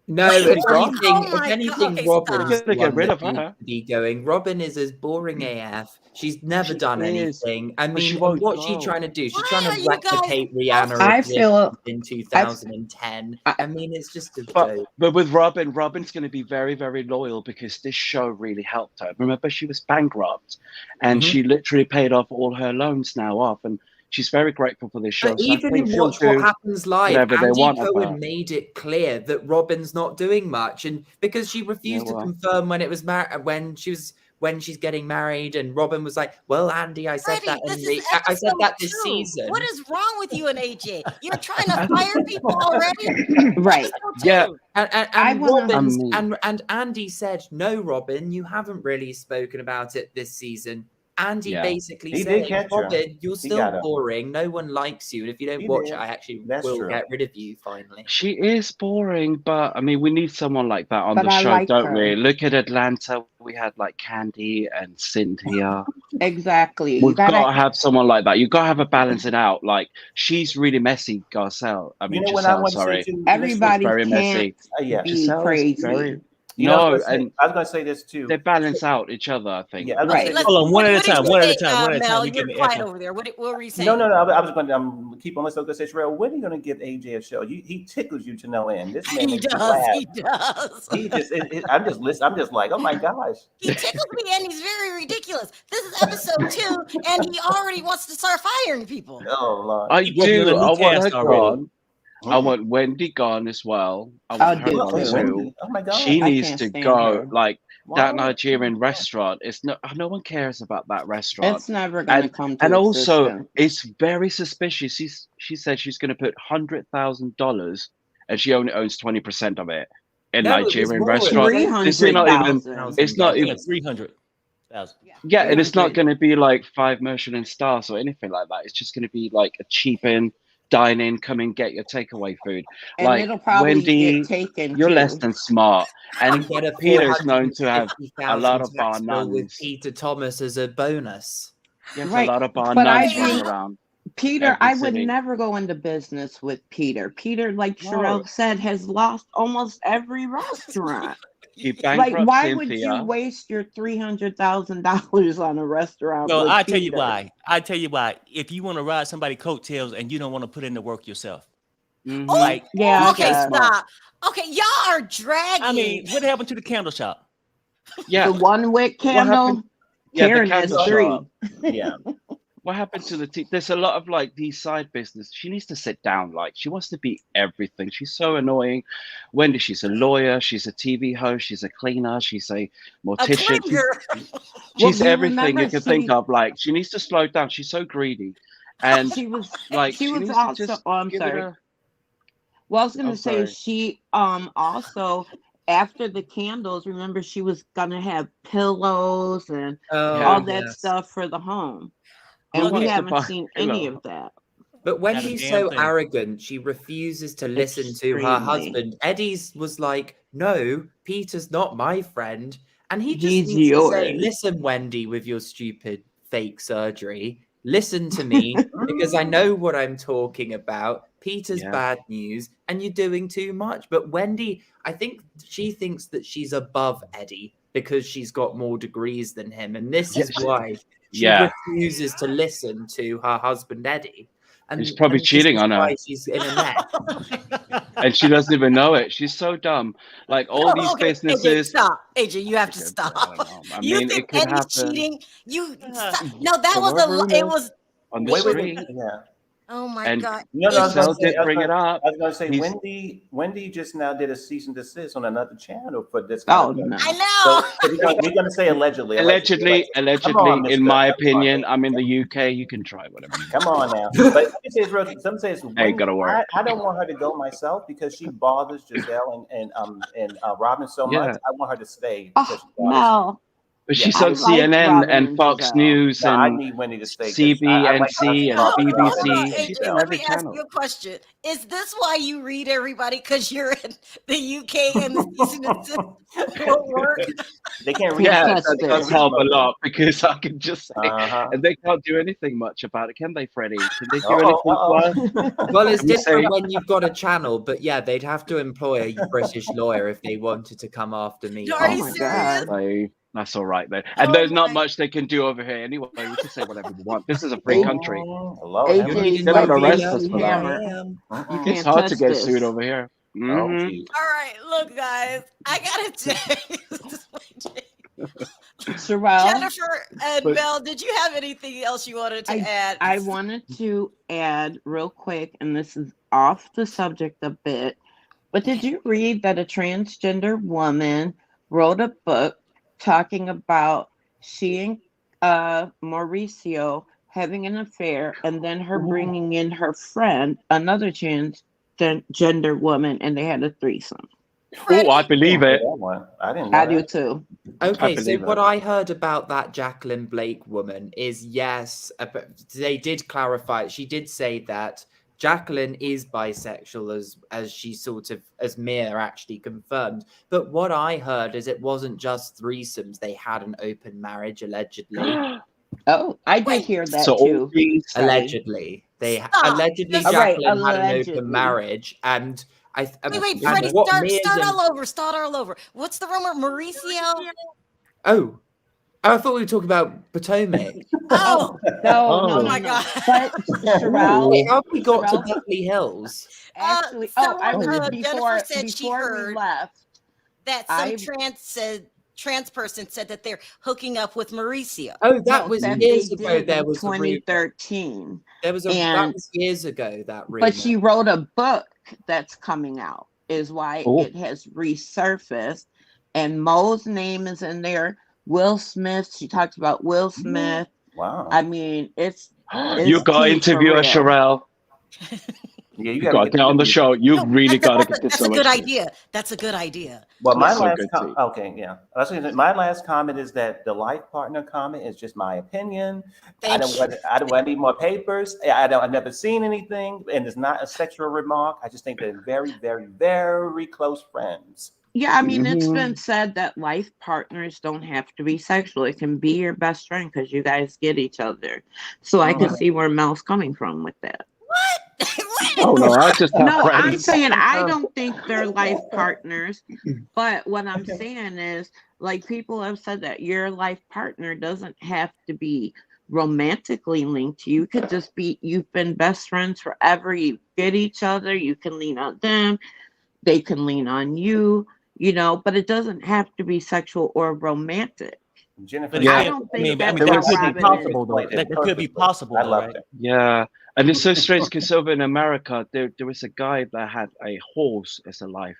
No, Wait, if what? anything, Oh if my anything, God. Okay, Robin's stop. Gotta get one rid that of needs her. to be going. Robin is as boring AF. She's never She done is, anything. I but she mean, won't what's she go. trying to do? She's Why trying are to you guys replicate both Rihanna I appearances feel in I, 2010. I I mean, it's just a But joke. with Robin's going to be very, very loyal because this show really helped her. Remember, she was bankrupt, and Mhm. she literally paid off all her loans now off, and she's very grateful for this show. But So I even think in she'll Watch What do Happens Live, whatever they Andy want of her. Cohen made it clear that Robin's not doing much, and because she Yeah, refused to well, confirm when it was when she's getting married, and Robin was like, "Well, Andy, I said that Freddie, this in is I said episode that this 2. What season." is wrong with you and AJ? You're trying to fire people already? right. Episode yeah, 2. I And wanna. I Robin's mean, and Andy said, "No, Robin, you haven't really spoken about it this season." Andy yeah. basically He did saying, catch her. "Robin, you're He still got her. boring. No one likes you, and if you don't He watch did. it, I actually That's will true. get rid of you finally." She is boring, but I mean, we need someone like that on But the I show, like don't her. we? Look at Atlanta. We had like Candy and Cynthia. Exactly. You We've got gotta. to have someone like that. You've got to have a balance it out. Like she's really messy, You know what I Giselle, want to say sorry. too? Listen, Everybody Very can't messy. yeah. be Giselle is crazy. very You know, no, and I was gonna say this too. they balance out each other, I think. Yeah, I was gonna Okay, say Right. this. Hold on, one at a what did time. you One at a say, time. One at a time. Mel? You You're give me quiet echo. over there. What were you saying? No. I was going to keep on listening. I was going to say, Sharrell, when are you going to give AJ a show? He tickles you to no end. This man He makes you does. laugh. He does. He just, I'm just listening. I'm just like, oh my gosh. He tickles me and he's very ridiculous. This is episode 2, and he already wants to start firing people. Oh Lord. I He working on a do. new I want her cast already. gone. I want Wendy gone as well. I I want her do gone too. too. Wendy. Oh my God. She I needs can't to stand go. her. Like that Why? Nigerian restaurant. It's no one cares about that restaurant. It's never gonna And come to and also existence. it's very suspicious. She said she's going to put $100,000, and she only owns 20% of it in No, it was Nigerian more. It was restaurant. This is not even. 300,000. It's not Yeah, even. 300,000. Yeah, and it's not 300. going to be like 5 Michelin stars or anything like that. It's just going to be like a cheap in, dine in, come and get your takeaway food. And Like it'll probably Wendy, get taken you're too. less than smart. And And get a Peter's known to have a lot 450,000 of tax bar bill with nuns. Peter Thomas as a bonus. Yes, Right. a lot of bar But I nuns running do. around Peter, every I would city. never go into business with Peter. Peter, like No. Sharrell said, has lost almost every restaurant. He Like, bankrupt why would you Cynthia. waste your $300,000 on a restaurant Well, with I tell you Peter? why. I tell you why. If you want to ride somebody's coattails and you don't want to put in the work yourself, Mhm. Oh, like Yeah, I okay, guess. stop. Okay, y'all are dragging. I mean, what happened to the candle shop? Yeah. The one wick What candle, happened? Yeah, the Karen has candle 3. shop. Yeah. What happened to the there's a lot of like these side business. She needs to sit down. Like she wants to be everything. She's so annoying. Wendy, she's a lawyer, she's a TV host, she's a cleaner, she's a A mortician. clinger. She's do you everything you remember can think she of. Like she needs to slow down. She's so greedy. And she was like she she was needs also to just oh, I'm give sorry. it a Well, I was gonna I'm say sorry. she also after the candles, remember she was gonna have pillows and all that stuff for the home. And Who we wants to haven't buy seen a any pillow? of that. But Not a Wendy's damn so thing. arrogant, she refuses to listen to her Extremely. husband. Eddie's was like, "No, Peter's not my friend," and he just He's needs to say, yours. "Listen, Wendy, with your stupid fake surgery, listen to me because I know what I'm talking about. Peter's Yeah. bad news, and you're doing too much." But Wendy, I think she thinks that she's above Eddie because she's got more degrees than him, and this is why she Yeah. refuses to listen to her husband Eddie. And He's probably this cheating is on her. why she's in a mess. And she doesn't even know it. She's so dumb. Like all these Okay, AJ, businesses. stop. AJ, you have to Okay, I stop. don't know. I You mean, it think could Eddie's happen cheating? You Yeah. stop. No, that There was were a. It rumors was. on the Wait. street. Yeah. Oh my And god. No, I was Giselle gonna say, did bring it up. I was going to say, He's- Wendy just now did a cease and desist on another channel for this. Oh kind of no. I So know. we're going to say allegedly. Allegedly, Come on, in Mr. my Come on, opinion, man. I'm in the UK. You can try whatever. You Come on now. But let me say this real quick. Some say it's Ain't gonna work. I don't want her to go myself because she bothers Giselle and Robin so much. Yeah. I want her to stay because Oh, she bothers. Mel. But Yeah. she's I on like CNN Robin and and Fox Giselle. News No, I and need Wendy to stay. 'Cause I like how CBNC she and talks Hold about on, BBC. everything. She's AJ. on Let every me ask channel. you a question. Is this why you read everybody? Because you're in the UK and the season is will work? They can't read. Yeah, Test that They it. can't does read help a most of it. lot because I can just say, Uh-huh. and they can't do anything much about it, can they, Freddie? Can they do Uh-oh, anything for us? uh-oh. Well, it's Can we say, different when you've got a channel, but yeah, they'd have to employ a British lawyer if they wanted to come after me. Are Oh you my serious? God. so that's all right then. And Oh there's not my. much they can do over here anyway. We can say whatever we want. This is a free A- country. Lord, have You mercy. AJ's they're like gonna the arrest us MC for that. Hammer. You Mm-mm. It's can't hard to touch get sued this. over here. Oh, Mhm. geez. All right, look, guys. I gotta tell you, Sharrell, Jennifer and But Mel, did you have anything else you wanted to add? I wanted to add real quick, and this is off the subject a bit, but did you read that a transgender woman wrote a book talking about she and Mauricio having an affair, and then her bringing in her friend, another transgender woman, and they had a threesome? oh, I I believe didn't know it. that one. I didn't know I do that. too. Okay, so believe what it. I heard about that Jacqueline Blake woman is yes, they did clarify. She did say that Jacqueline is bisexual, as she sort of, as Mia actually confirmed. But what I heard is it wasn't just threesomes; they had an open marriage allegedly. Oh, I did Wait, hear that So all too. these, Freddie. Allegedly, stop. allegedly Just All right, Jacqueline had an open allegedly. marriage, and wait, and Freddie, what start Mia's start and all over. Start all over. What's the rumor? Mauricio? oh, I thought we were talking about Potomac. Oh, No, Oh. no, oh no, my no. God. But Sharrell, Wait, how have we got to Sharrell, Beverly Hills? actually, oh, I someone, was Jennifer said she before we heard left. that some I trans person said that they're hooking up with Mauricio. Oh, that no, was that years they ago. did There in was a rumor. 2013, There was that and was years ago. That rumor. but she wrote a book that's coming out, is why Oh. it has resurfaced, and Mo's name is in there. Will Smith, she talks about Will Smith. Wow. I mean, it's you got to tea for interview real. Sharrell. Yeah, You got to get on the show. You No, really got to get this that's a on the good show. idea. That's a good idea. Well, my That's so last good, too. okay, yeah. My last comment is that the life partner comment is just my opinion. I don't want any more papers. I've never seen anything, and it's not a sexual remark. I just think they're very, very, very close friends. Yeah, I mean, it's Mhm. been said that life partners don't have to be sexual. It can be your best friend because you guys get each other. So I can see where Mel's coming from with that. What? Oh no, I just have No, I'm friends. saying I don't think they're life partners. But what I'm saying is, like, people have said that your life partner doesn't have to be romantically linked to you. You could just be, you've been best friends forever. You get each other. You can lean on them. They can lean on you, but it doesn't have to be sexual or romantic. Jennifer, But I don't think that's there what was- could be Robin possible is. though. That could be possible I though, love right? that. Yeah, and it's so strange because over in America, there was a guy that had a horse as a life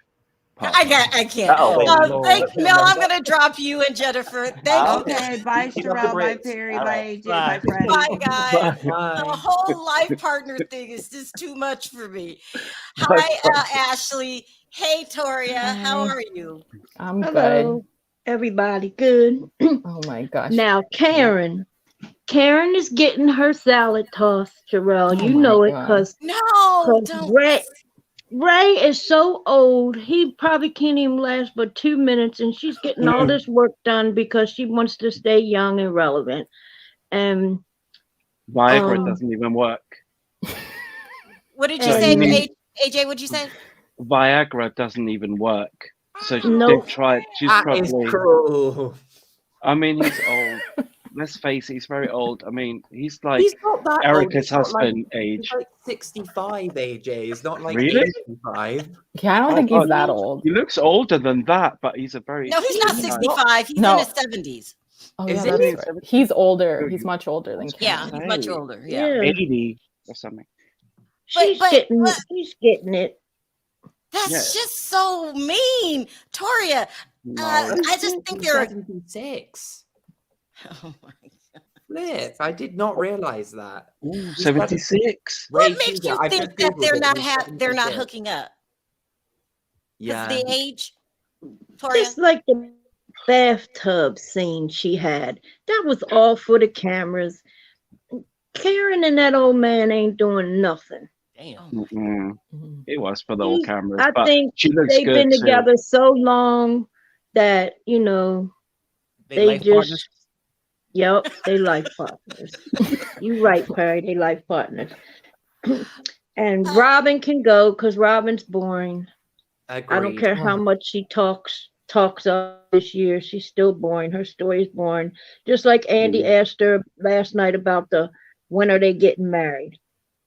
partner. I can't. Oh, wait. Mel, I'm gonna drop you and Jennifer. Thank you. Okay, bye, Keep up the Sharrell, bye, Brits. Perry, All bye, right. AJ, bye, Freddie. Bye, guys. The Bye. whole life partner thing is just too much for me. Hi, Ashley. Hey, Toria. How Hi. are you? I'm Hello, good. everybody. Good. Oh my gosh. Now, Karen. Karen is getting her salad tossed, Sharrell. Oh You my know it, God. because No, don't. Ray is so old, he probably can't even last but 2 minutes, and she's getting all this work done because she wants to stay young and relevant. And Viagra doesn't even work. What did you And- say, AJ? What'd you say? Viagra doesn't even work. So No. they've tried. She's That is probably. cruel. I mean, he's old. Let's face it, he's very old. I mean, he's like He's not that old. Erica's He's not husband like, age. He's like 65, AJ. He's not like Really? 85. Yeah, I don't think Oh, he's that old. He looks older than that, but he's a very. No, he's not He's 65. He's No. in his 70s. Oh, Is yeah, it? that's right. He's older. He's much older than Yeah, Karen. he's much Hey. older. Yeah. yeah, 80 or something. she's getting it. That's Yeah. just so mean. Toria, No, I just think they're. 76. Oh my. Flip. I did not realize that. Ooh, 76. What Way makes too you young. I think just that Googled they're it. not He's they're not 76. hooking up? Yeah. Because of the age? Toria? Just like the bathtub scene she had. That was all for the cameras. Karen and that old man ain't doing nothing. Damn. It was for the old cameras, I but think she looks they've good been too. together so long that, you know, they life just, partners? yep, they life partners. You right, Perry, they life partners. And Robin can go because Robin's boring. Agreed. I don't care how much she talks up this year. She's still boring. Her story is boring. Just like Andy asked her last night about when are they getting married?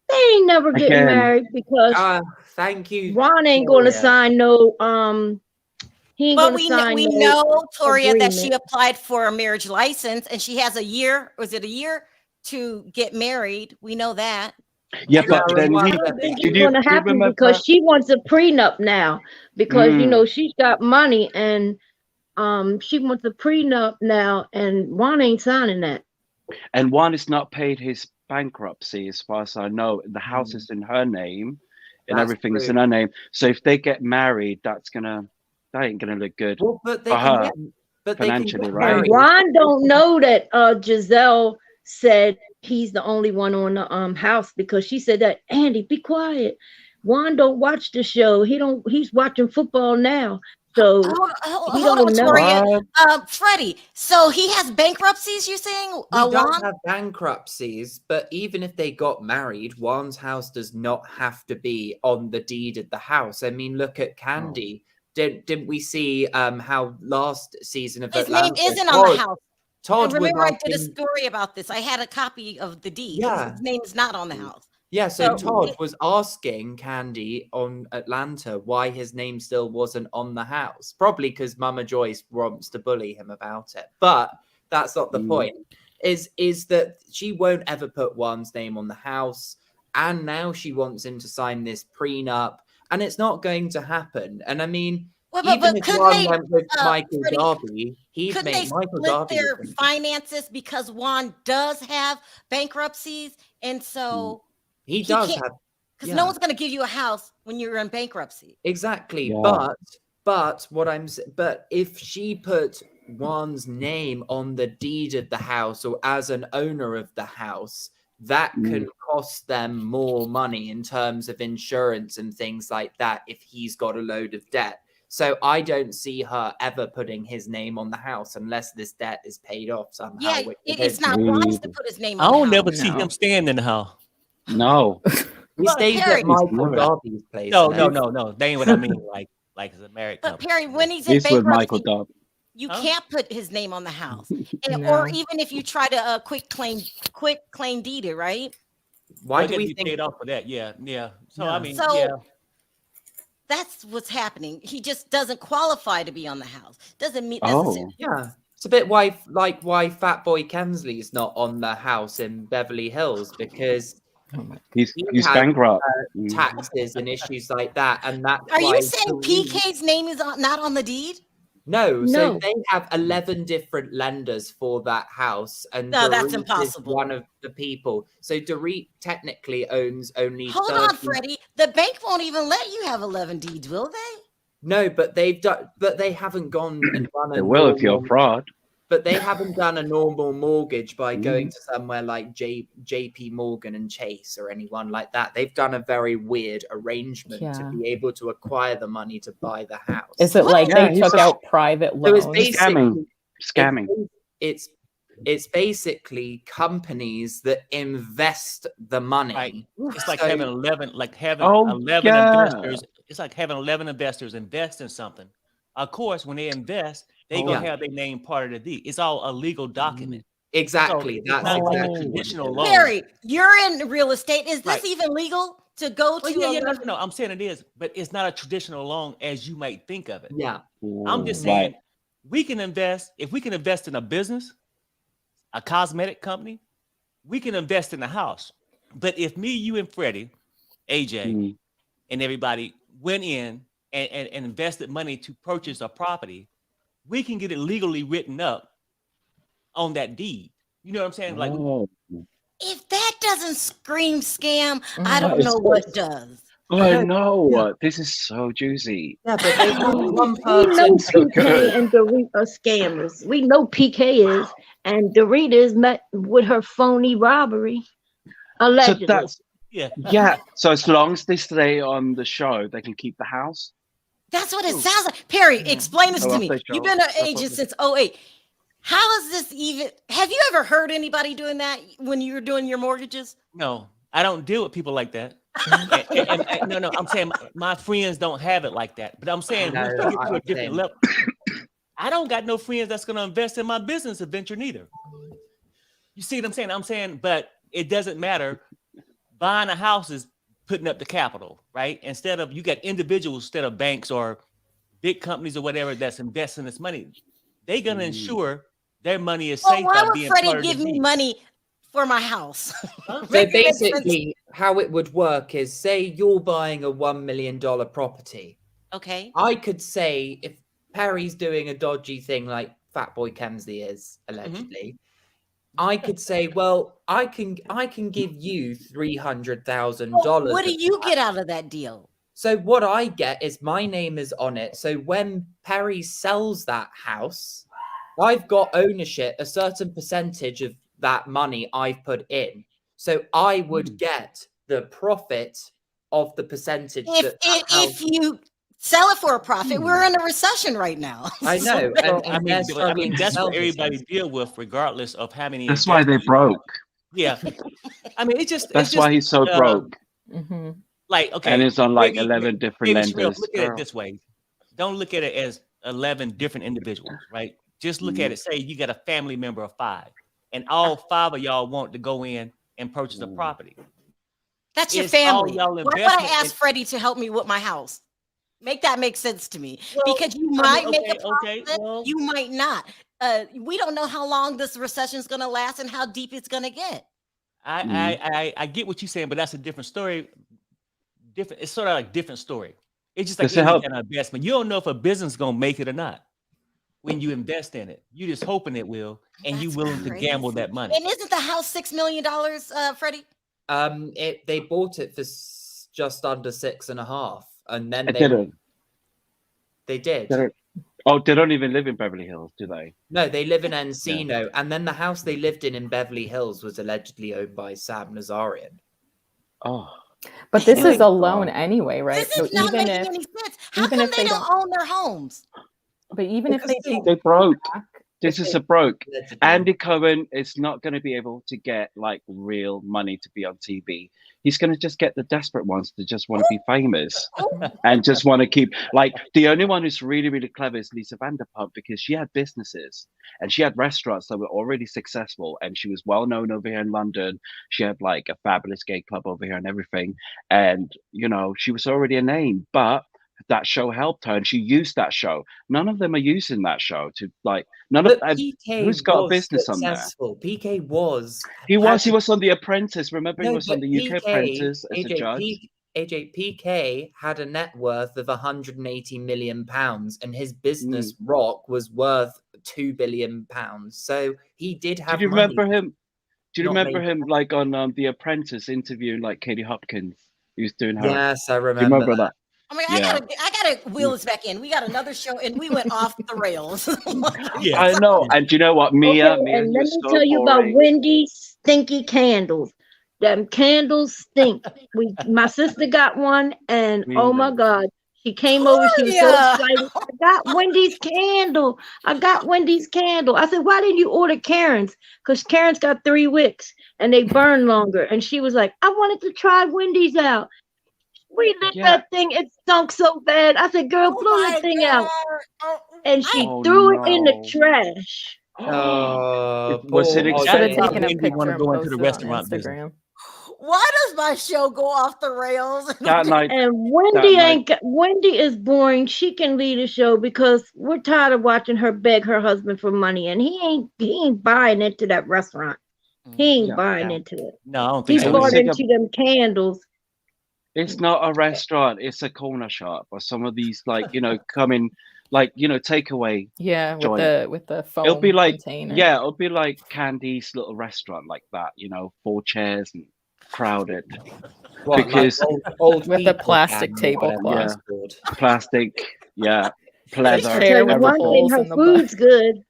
They ain't never getting married because thank you. Ron ain't going to sign no he ain't But going to sign we no know, Toria, that she agreement. applied for a marriage license and she has a year. Was it a year to get married? We know that. Yeah, but then It's going to happen because she wants a prenup now because you know she's got money and she wants a prenup now and Juan ain't signing that. And Juan is not paid his bankruptcy, as far as I know. The house is in her name, and everything is in her name. So if they get married, that ain't gonna look good for her but financially, right? And Ron don't know that Giselle said he's the only one on the house because she said that, Andy, be quiet. Juan don't watch the show. He's watching football now. So hold on, Toria. Freddie, so he has bankruptcies, you saying? We don't have bankruptcies, but even if they got married, Juan's house does not have to be on the deed of the house. I mean, look at Candy. Didn't we see how last season of his Atlanta, name isn't on the house? Todd remember was I did a story about this. I had a copy of the deed. Yeah. His name is not on the house. Yeah, so Todd was asking Candy on Atlanta why his name still wasn't on the house. Probably because Mama Joyce wants to bully him about it. But that's not the point. Is that she won't ever put Juan's name on the house. And now she wants him to sign this prenup. And it's not going to happen. And I mean, even if Juan went with Michael Darby, he'd make Michael Darby their finances because Juan does have bankruptcies. And so... He does have, because no one's going to give you a house when you're in bankruptcy. Exactly, but if she put Juan's name on the deed of the house or as an owner of the house, that can cost them more money in terms of insurance and things like that if he's got a load of debt. So I don't see her ever putting his name on the house unless this debt is paid off somehow. Yeah, it's not wise to put his name on I the don't house. never see him stand in the house. No. He stays at Michael Darby's place. No. That ain't what I mean. Like as a married couple. But Perry, when he's in It's with Michael bankruptcy, Darby. you can't put his name on the house, or even if you try to quick claim deed it, right? Why do we think paid off for that? Yeah. So I mean, that's what's happening. He just doesn't qualify to be on the house. Doesn't mean Yeah. It's a bit why Fatboy Kensley is not on the house in Beverly Hills because he's bankrupt. Taxes and issues like that, and that's Are why you saying PK's name is not on the deed? No, so they have 11 different lenders for that house, and no, that's Dorit impossible. Is one of the people. So Dorit technically owns only. Hold on, Freddie. The bank won't even let you have 11 deeds, will they? No, but they've done. But they haven't gone and done. They will if you're a fraud. But they haven't done a normal mortgage by going to somewhere like JP Morgan and Chase or anyone like that. They've done a very weird arrangement to be able to acquire the money to buy the house. Is it like they took out private loans? So it's basically scamming. It's basically companies that invest the money. Right. It's like having 11 investors. It's like having 11 investors invest in something. Of course, when they invest, they're going to have their name part of the deed. It's all a legal document. Exactly. So that's like a traditional loan. Harry, you're in real estate. Is this even legal to go to? No, I'm saying it is, but it's not a traditional loan as you might think of it. Yeah. I'm just saying we can invest. If we can invest in a business, a cosmetic company, we can invest in a house. But if me, you, and Freddie, AJ, and everybody went in and invested money to purchase a property, we can get it legally written up on that deed. You know what I'm saying? Like, if that doesn't scream scam, I don't know what does. Oh no, this is so juicy. Yeah, but they want one We know person. So PK good. and Dorita are scammers. We know PK is, and Dorita is met with her phony robbery, So allegedly. that's Yeah. So as long as they stay on the show, they can keep the house. That's what it sounds like. Perry, explain this Oh, to if me. they You've show, been an that's what agent they- since '08. How is this even? Have you ever heard anybody doing that when you were doing your mortgages? No, I don't deal with people like that. No, I'm saying my friends don't have it like that. But I'm saying No, once you get to a I different think- level, I don't got no friends that's going to invest in my business venture neither. You see what I'm saying? I'm saying, but it doesn't matter. Buying a house is putting up the capital, right? Instead of, you got individuals instead of banks or big companies or whatever that's investing this money. They're going to ensure their money is Well, safe why by would being Freddie part of give the me deed. money for my house? So Make it make sense. basically, how it would work is, say you're buying a $1 million property. Okay. I could say, if Perry's doing a dodgy thing like Fatboy Kemsley is allegedly, I could say, well, I can give you $300,000. Well, what do you get out of that deal? So what I get is my name is on it. So when Perry sells that house, I've got ownership, a certain percentage of that money I've put in. So I would get the profit of the percentage. If you sell it for a profit, we're in a recession right now. I know, I mean, they're struggling to that's sell what this everybody deal with, regardless of how many. That's why they're investors- broke. Yeah, I mean, it's just. That's it's why just, he's so broke. Like, okay, And it's on like maybe- 11 different maybe Sharrell, lenders. look at it this way. Don't look at it as 11 different individuals, right? Just look at it. Say you got a family member of 5, and all 5 of y'all want to go in and purchase a property. That's your It's all family. y'all Why would I investment ask in- Freddie to help me with my house? Make that make sense to me. Well, Because you I mean, might make a okay, profit, well- you might not. We don't know how long this recession is going to last and how deep it's going to get. I get what you're saying, but that's a different story. Different. It's sort of like different story. It's just like Does it any help? kind of investment. You don't know if a business is gonna make it or not when you invest in it. You're just hoping it will, and you That's willing to gamble crazy. that money. And isn't the house $6 million, Freddie? They bought it for just under 6.5, and then I they didn't. They did. They don't, oh, they don't even live in Beverly Hills, do they? No, they live in Encino, and then the house they lived in Beverly Hills was allegedly owned by Sam Nazarian. Oh, But this is a God. loan anyway, right? This is not making any sense. How even come if they they don't own their homes? But even if they take they broke. back, This is a broke. Andy Cohen is not going to be able to get like real money to be on TV. He's going to just get the desperate ones to just want to be famous and just want to keep like the only one who's really, really clever is Lisa Vanderpump because she had businesses and she had restaurants that were already successful and she was well known over here in London. She had like a fabulous gay club over here and everything. And, you know, she was already a name, but that show helped her and she used that show. None of them are using that show to like none of PK who's got a was business on there. successful. PK was. He was on The Apprentice. Remember, he No, was on but the UK PK Apprentice as a AJ, judge. PK had a net worth of 180 million pounds, and his business Rock was worth 2 billion pounds. So he did have. Do you money. remember him? Do you Not remember made. him like on The Apprentice interviewing like Katie Hopkins? He was doing her. Yes, I Do you remember remember that? I mean, Yeah. I gotta wheel this back in. We got another show, and we went off the rails. Yeah. I know. And do you know what, Mia? Okay, Mia, and you're let me so tell you about boring. Wendy's stinky candles. Them candles stink. My sister got one, and oh my God, she came over. She was so Yeah. excited. I got Wendy's candle. I got Wendy's candle. I said, why didn't you order Karen's? Because Karen's got 3 wicks and they burn longer. And she was like, I wanted to try Wendy's out. We lit that thing. It stunk so bad. I said, girl, blow that thing out. And she Oh, threw it in the no. trash. Was it should have exciting? taken a Wendy picture wanna and go into the posted it on restaurant business. Instagram. Why does my show go off the rails? That night, And that Wendy night- Wendy is boring. She can lead a show because we're tired of watching her beg her husband for money, and he ain't buying into that restaurant. He ain't buying into it. No, I don't He think so. bought Think into them candles. It's not a restaurant. It's a corner shop or some of these like coming like takeaway. Yeah, joint. with the foam It'll be like container. it'll be like Candy's little restaurant like that. 4 chairs and crowded. What, because like old With the people plastic gang or whatever tablecloth. it's called. plastic, yeah, pleather, Chair Because with one everything. thing, holes her in the butt. food's good.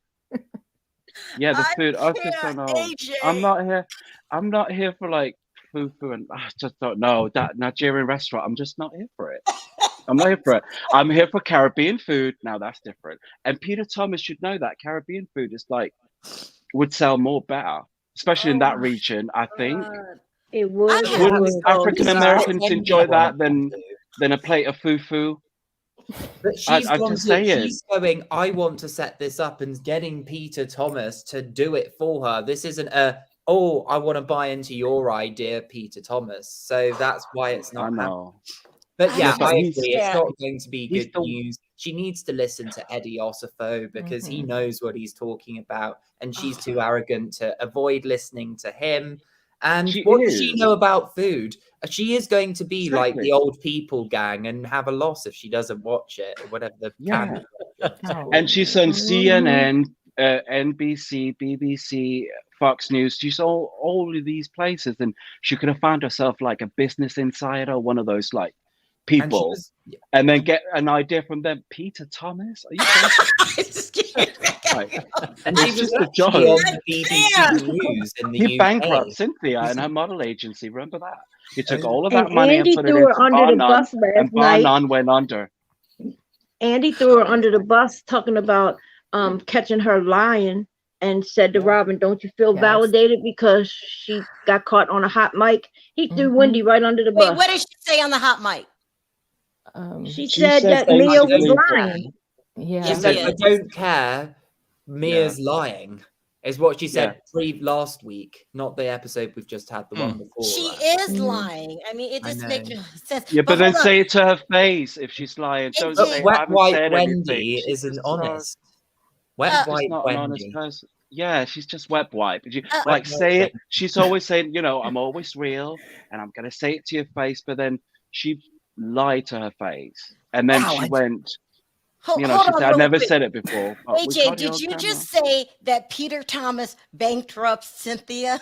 Yeah, the I food. I just don't can't, know. AJ. I'm not here for like fufu, and I just don't know that Nigerian restaurant. I'm just not here for it. I'm not here for it. I'm here for Caribbean food. Now that's different. And Peter Thomas should know that Caribbean food is like would sell more better, especially in Oh that my region. I think. God. It would. I It have Wouldn't would. so African many Americans That's enjoy that anyone. than a plate of fufu? But she's I'm gone just to, saying. she's going, I want to set this up and getting Peter Thomas to do it for her. This isn't a, oh, I want to buy into your idea, Peter Thomas. So that's why it's I not happening. know. But I yeah, Yeah, but I agree. he's It's not going to be he's good the news. She needs to listen to Eddie Osifo because he knows what he's talking about, and she's too arrogant to avoid listening to him. And she what does she is know about food? She is going to be like the exactly. old people gang and have a loss if she doesn't watch it, or whatever the Yeah, Oh, and she's on Mhm. CNN, NBC, BBC, Fox News. She's all of these places, and she could have found herself like a Business Insider, one of those like And she people, was, and then get an idea from them. Peter Thomas? Are you crazy? I just can't. Like, and she it's was just a actually joke. on the BBC can't. News in the He bankrupt UK. Cynthia and her model agency. Remember that? He took And all of And that money and Andy put it threw her into under Bar the None, bus last and Bar night. None went under. Andy threw her under the bus talking about catching her lying and said to Yeah. Robin, don't you feel Yes. validated because she got caught on a hot mic? He threw Wendy right under the Wait, bus. what did she say on the hot mic? She She said said that that Mia I was don't lying. care. yeah. She Yes, said, she I is. don't care. Mia's lying, is what she said Yeah. last week, not the episode we've just had, the one before. She that. is lying. I mean, it I just makes know. no sense. Yeah, but then hold on. say it to her face if she's lying. Don't But say I Wet haven't White said Wendy anything. She's isn't just so, honest. Wet Uh, she's White not an honest Wendy. person. Yeah, she's just web wipe. Like Wet White say it. Wendy. She's always saying, you know, I'm always real and I'm gonna say it to your face, but then she lied to her face. And then Wow, she went, hold, you know, hold she on said, I real never quick. said it before. But we AJ, caught it did on you camera. just say that Peter Thomas bankrupts Cynthia?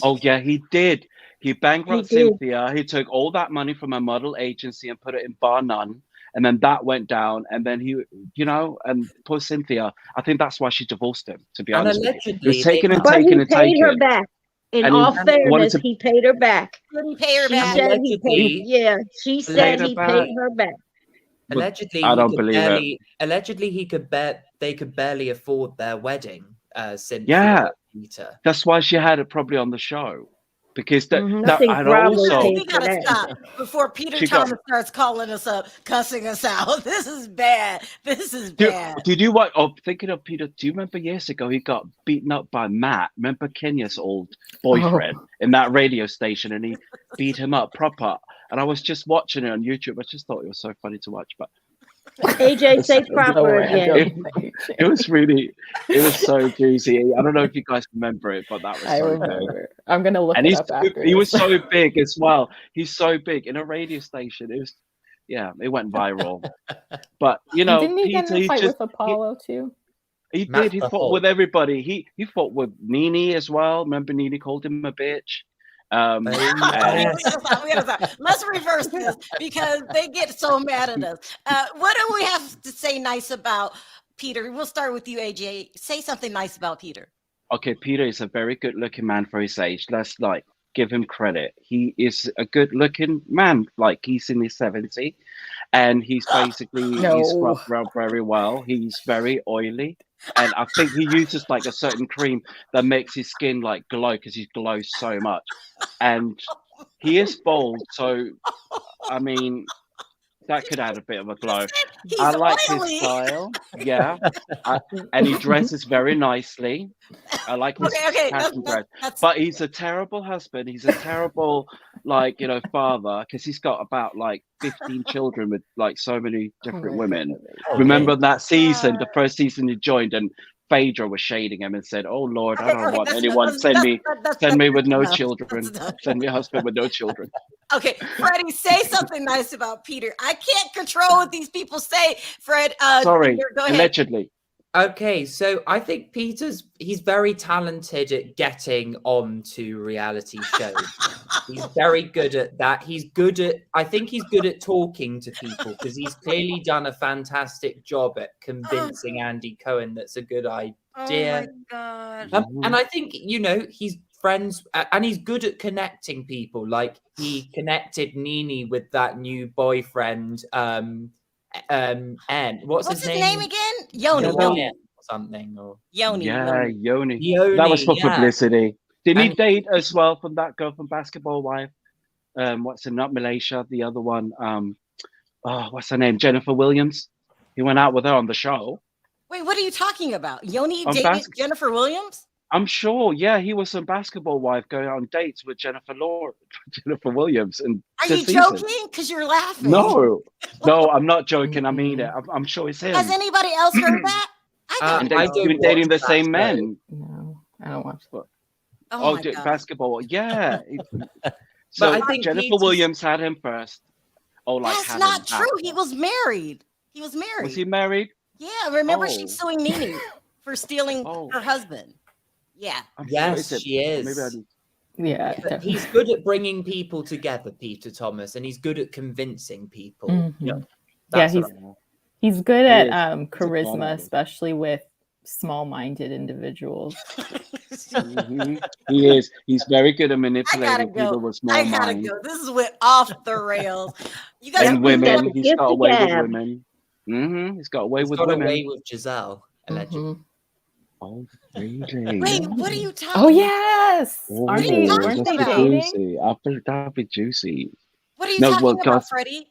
Oh yeah, he did. He He bankrupted did. Cynthia. He took all that money from a model agency and put it in Bar None. And then that went down. And then he, you know, and poor Cynthia, I think that's why she divorced him, to be And honest with you. He was allegedly, they taking and must. But he taking and paid her taking. back. In And all he wanted fairness, to he paid her back. Did he pay her She back? said he paid. Allegedly, Yeah, she paid said her he back. paid her back. But allegedly, I he don't could believe it. barely. Allegedly, he could they could barely afford their wedding. Cynthia Yeah, and Peter. that's why she had it probably on the show. Because I that think and Bravo also paid We for gotta that. stop before Peter she got Thomas starts calling us up, cussing us out. This is bad. This is Did, bad. did you what? Oh, thinking of Peter, do you remember years ago he got beaten up by Matt? Remember Kenya's old boyfriend in that radio station, and he beat him up proper. And I was just watching it on YouTube. I just thought it was so funny to watch. But AJ, say so proper again. it was really, it was so juicy. I don't know if you guys remember it, but that was I so good. remember. I'm gonna look And it he's up after he was this. so big as well. He's so big in a radio station. It was, yeah, it went viral. But you And know, didn't he get Peter, in a he fight just with Apollo too? he Matt did. He the fought Hulk. with everybody. He fought with Nene as well. Remember, Nene called him a bitch. And We gotta stop. We gotta stop. Let's reverse this because they get so mad at us. What do we have to say nice about Peter? We'll start with you, AJ. Say something nice about Peter. okay, Peter is a very good-looking man for his age. Let's like give him credit. He is a good-looking man. Like he's in his 70s, and he's basically he's No. scrubbed around very well. He's very oily. And I think he uses like a certain cream that makes his skin like glow because he glows so much. And he is bald, so I mean that could add a bit of a glow. He's I like oily. his style, yeah, and he dresses very nicely. I like his Okay. fashion dress, That's but he's a terrible husband. He's a terrible, like father, because he's got about like 15 children with like so many different women. Remember that season, the first season he joined, and Phaedra was shading him and said, "Oh Lord, I don't want anyone. Send me with no children. Send me a husband with no children." Okay, Freddie, say something nice about Peter. I can't control what these people say, Fred. Sorry, Peter, go ahead. allegedly. Okay, so I think he's very talented at getting onto reality shows. He's very good at that. I think he's good at talking to people because he's clearly done a fantastic job at convincing Andy Cohen that's a good idea. Oh my God. And I think, he's friends and he's good at connecting people. Like he connected Nene with that new boyfriend. And what's his name again? Yoni. Or something. Or Yoni. Yeah, Yoni. Yoni, That was for yeah. publicity. Didn't he And- date as well from that girl from Basketball Wife? What's her not Malaysia? The other one. What's her name? Jennifer Williams. He went out with her on the show. Wait, what are you talking about? Yoni On dated Jennifer Williams? I'm sure. Yeah, he was on Basketball Wife going on dates with Jennifer Williams. And Are you joking? Because you're laughing. No, I'm not joking. I mean it. I'm sure it's him. Has anybody else heard that? And they've been dating the same men. No, I don't watch that. Oh my God. Basketball. Yeah. So I think Jennifer Williams had him first. That's had not him true. He was married. Was he married? Yeah, remember she's suing Nene for stealing her husband. Yeah. Yes, she is. Yeah, But he's good at bringing people together, Peter Thomas, and he's good at convincing people. Mhm. That's Yeah, what I- he's good at con charisma, artist. especially with small-minded individuals. He is. He's very good at I gotta manipulating people go. with small I gotta minds. go. This is went off the rails. You guys And have women. to- He's got away with women. He's got away He's with got women. away with Giselle, allegedly. Oh, really? Wait, what are you talking? Oh yes, Oh, aren't they? Weren't they that's dating? juicy. I think that'd be juicy. What are you No, talking well, about, God. Freddie?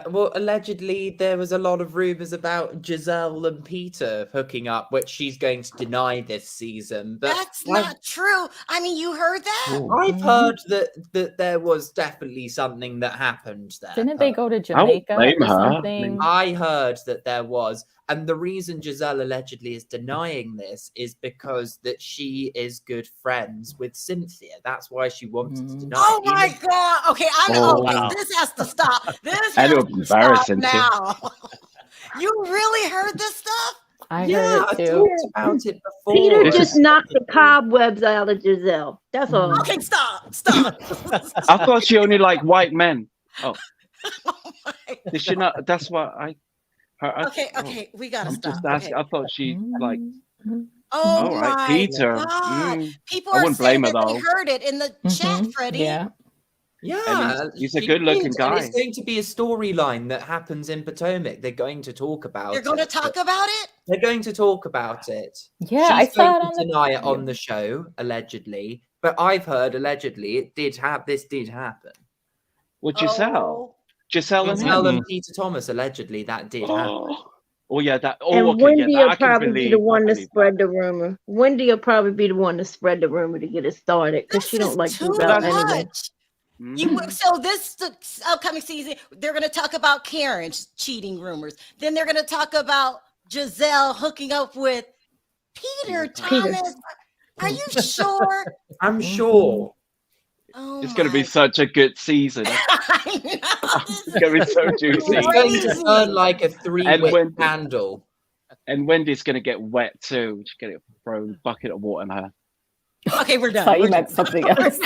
Well, allegedly, there was a lot of rumors about Giselle and Peter hooking up, which she's going to deny this season. But That's not true. I mean, you heard that? I've heard that there was definitely something that happened there. Didn't they go to I won't Jamaica blame or her. something? I heard that there was, and the reason Giselle allegedly is denying this is because that she is good friends with Cynthia. That's why she wants to deny. Oh it. my God. Okay, wow. this has to stop. This I has know, to stop embarrassing too. now. You really heard this stuff? I Yeah, heard I've it too. talked about it before. Peter This just is- knocked the cobwebs out of Giselle. That's all. Okay, stop. I thought she only liked white men. Oh, Oh my did she not? That's what I. Okay, we gotta I'm stop. just asking. Okay. I thought she like. Oh All right, my Peter. God. Mm. People I are wouldn't saying blame her, that they though. heard it in the chat, Freddie. Yeah. Yeah, And he's a she good-looking did, and guy. it's going to be a storyline that happens in Potomac. They're going to talk about They're going to it. talk about it? They're going to talk about it. Yeah, I She's saw going it to on the deny it on the show, allegedly. But I've heard allegedly it did have this did happen. With Giselle. Oh. Giselle and Giselle him. and Peter Thomas allegedly that did happen. Oh yeah, that. Oh, And okay, Wendy yeah, that will I can probably be believe. the I one to believe spread the rumor. Wendy will probably be the one to spread the rumor to get it started because she This don't is like too Giselle anyway. much. Mhm. So this upcoming season, they're going to talk about Karen's cheating rumors. Then they're going to talk about Giselle hooking up with Peter Thomas. Are you sure? I'm sure. Oh It's going to be such a good season. I know. It's going to be so juicy. It's going to burn like a three-wick when- candle. And Wendy's going to get wet too. She's going to throw a bucket of water in her. Okay, we're done. Thought you We're meant done. something else.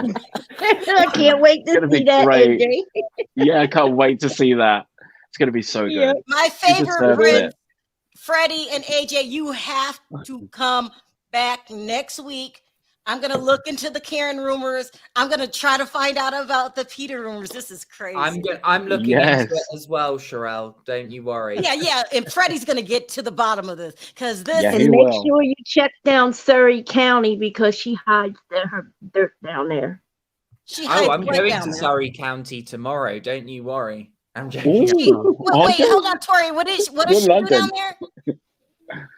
I can't wait to It's gonna see be that, great. AJ. Yeah, I can't wait to see that. It's going to be so good. Yeah. My She favorite deserves friends, it. Freddie and AJ, you have to come back next week. I'm going to look into the Karen rumors. I'm going to try to find out about the Peter rumors. This is crazy. I'm looking Yes. into it as well, Sharrell. Don't you worry. Yeah. And Freddie's going to get to the bottom of this because this Yeah, And he make will. sure you check down Surrey County because she hides her dirt down there. she hides Oh, I'm right going down to there. Surrey County tomorrow. Don't you worry. I'm joking. Ooh. Wait, hold on, Tori. What is You're she do London. down there?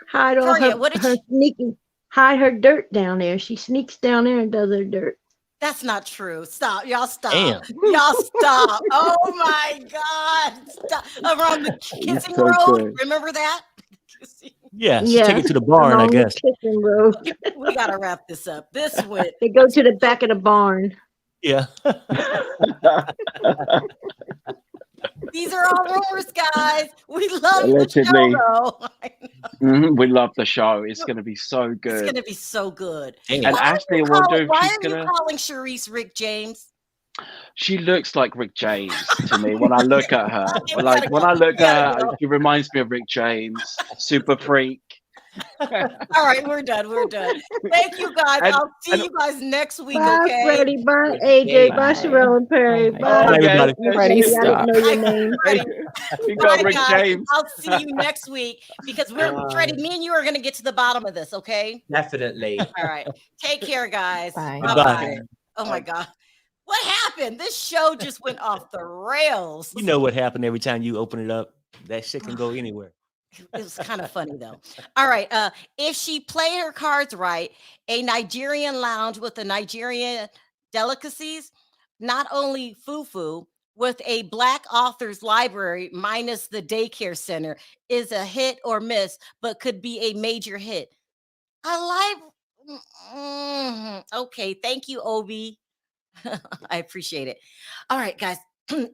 Hide all Victoria, her, what did her she- sneaking, hide her dirt down there. She sneaks down there and does her dirt. That's not true. Stop. Y'all stop. Damn. Y'all stop. Oh my God. Stop. Around the kissing so road. good. Remember that? Yeah, she Yeah, take it to the barn, I along the guess. kissing road. We got to wrap this up. This went. They go to the back of the barn. Yeah. These are all rumors, guys. We love Allegedly. the show, though. Mhm, we love the show. It's going to be so It's good. going to be so good. Damn. And Why are Ashley, I you wonder calling, if why she's are you gonna. calling Charrisse Rick James? She looks like Rick James to me when I look at her. Okay, we Like gotta when go. I look We gotta at her, go. she reminds me of Rick James, super freak. All right, we're done. We're done. Thank you, guys. And- I'll see and- you guys next week, Bye, okay? Freddie. Bye, AJ. Bye, Bye. Sharrell and Perry. Oh my Bye. God. everybody. Freddie, I didn't stop. know your name. Freddie. We got Bye, Rick guys. James. I'll see you next week because we're Freddie. Me and you are going to get to the bottom of this, okay? Definitely. All right. Take care, guys. Bye. Bye-bye. Bye. Oh my God. What happened? This show just went off the rails. You know what happened every time you open it up? That shit can go anywhere. It was kind of funny though. All right. If she played her cards right, a Nigerian lounge with the Nigerian delicacies, not only fufu, with a Black authors library minus the daycare center, is a hit or miss, but could be a major hit. Okay. Thank you, Obi. I appreciate it. All right, guys.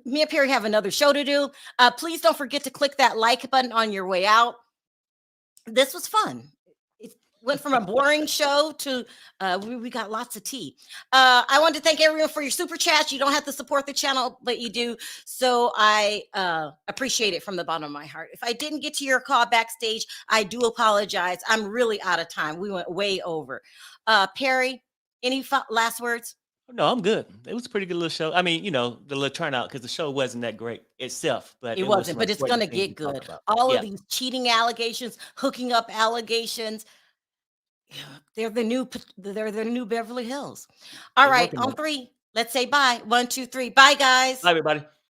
Me and Perry have another show to do. Please don't forget to click that like button on your way out. This was fun. It went from a boring show to we got lots of tea. I want to thank everyone for your super chats. You don't have to support the channel, but you do. So I appreciate it from the bottom of my heart. If I didn't get to your call backstage, I do apologize. I'm really out of time. We went way over. Perry, any last words? No, I'm good. It was a pretty good little show. I mean, the little turnout because the show wasn't that great itself, but It was wasn't, some but it's important gonna things get to talk good. about. All Yeah. of these cheating allegations, hooking up allegations, they're the new Beverly Hills. All They're right, working on on it. 3, let's say bye. 1, 2, 3. Bye, guys. Bye, everybody.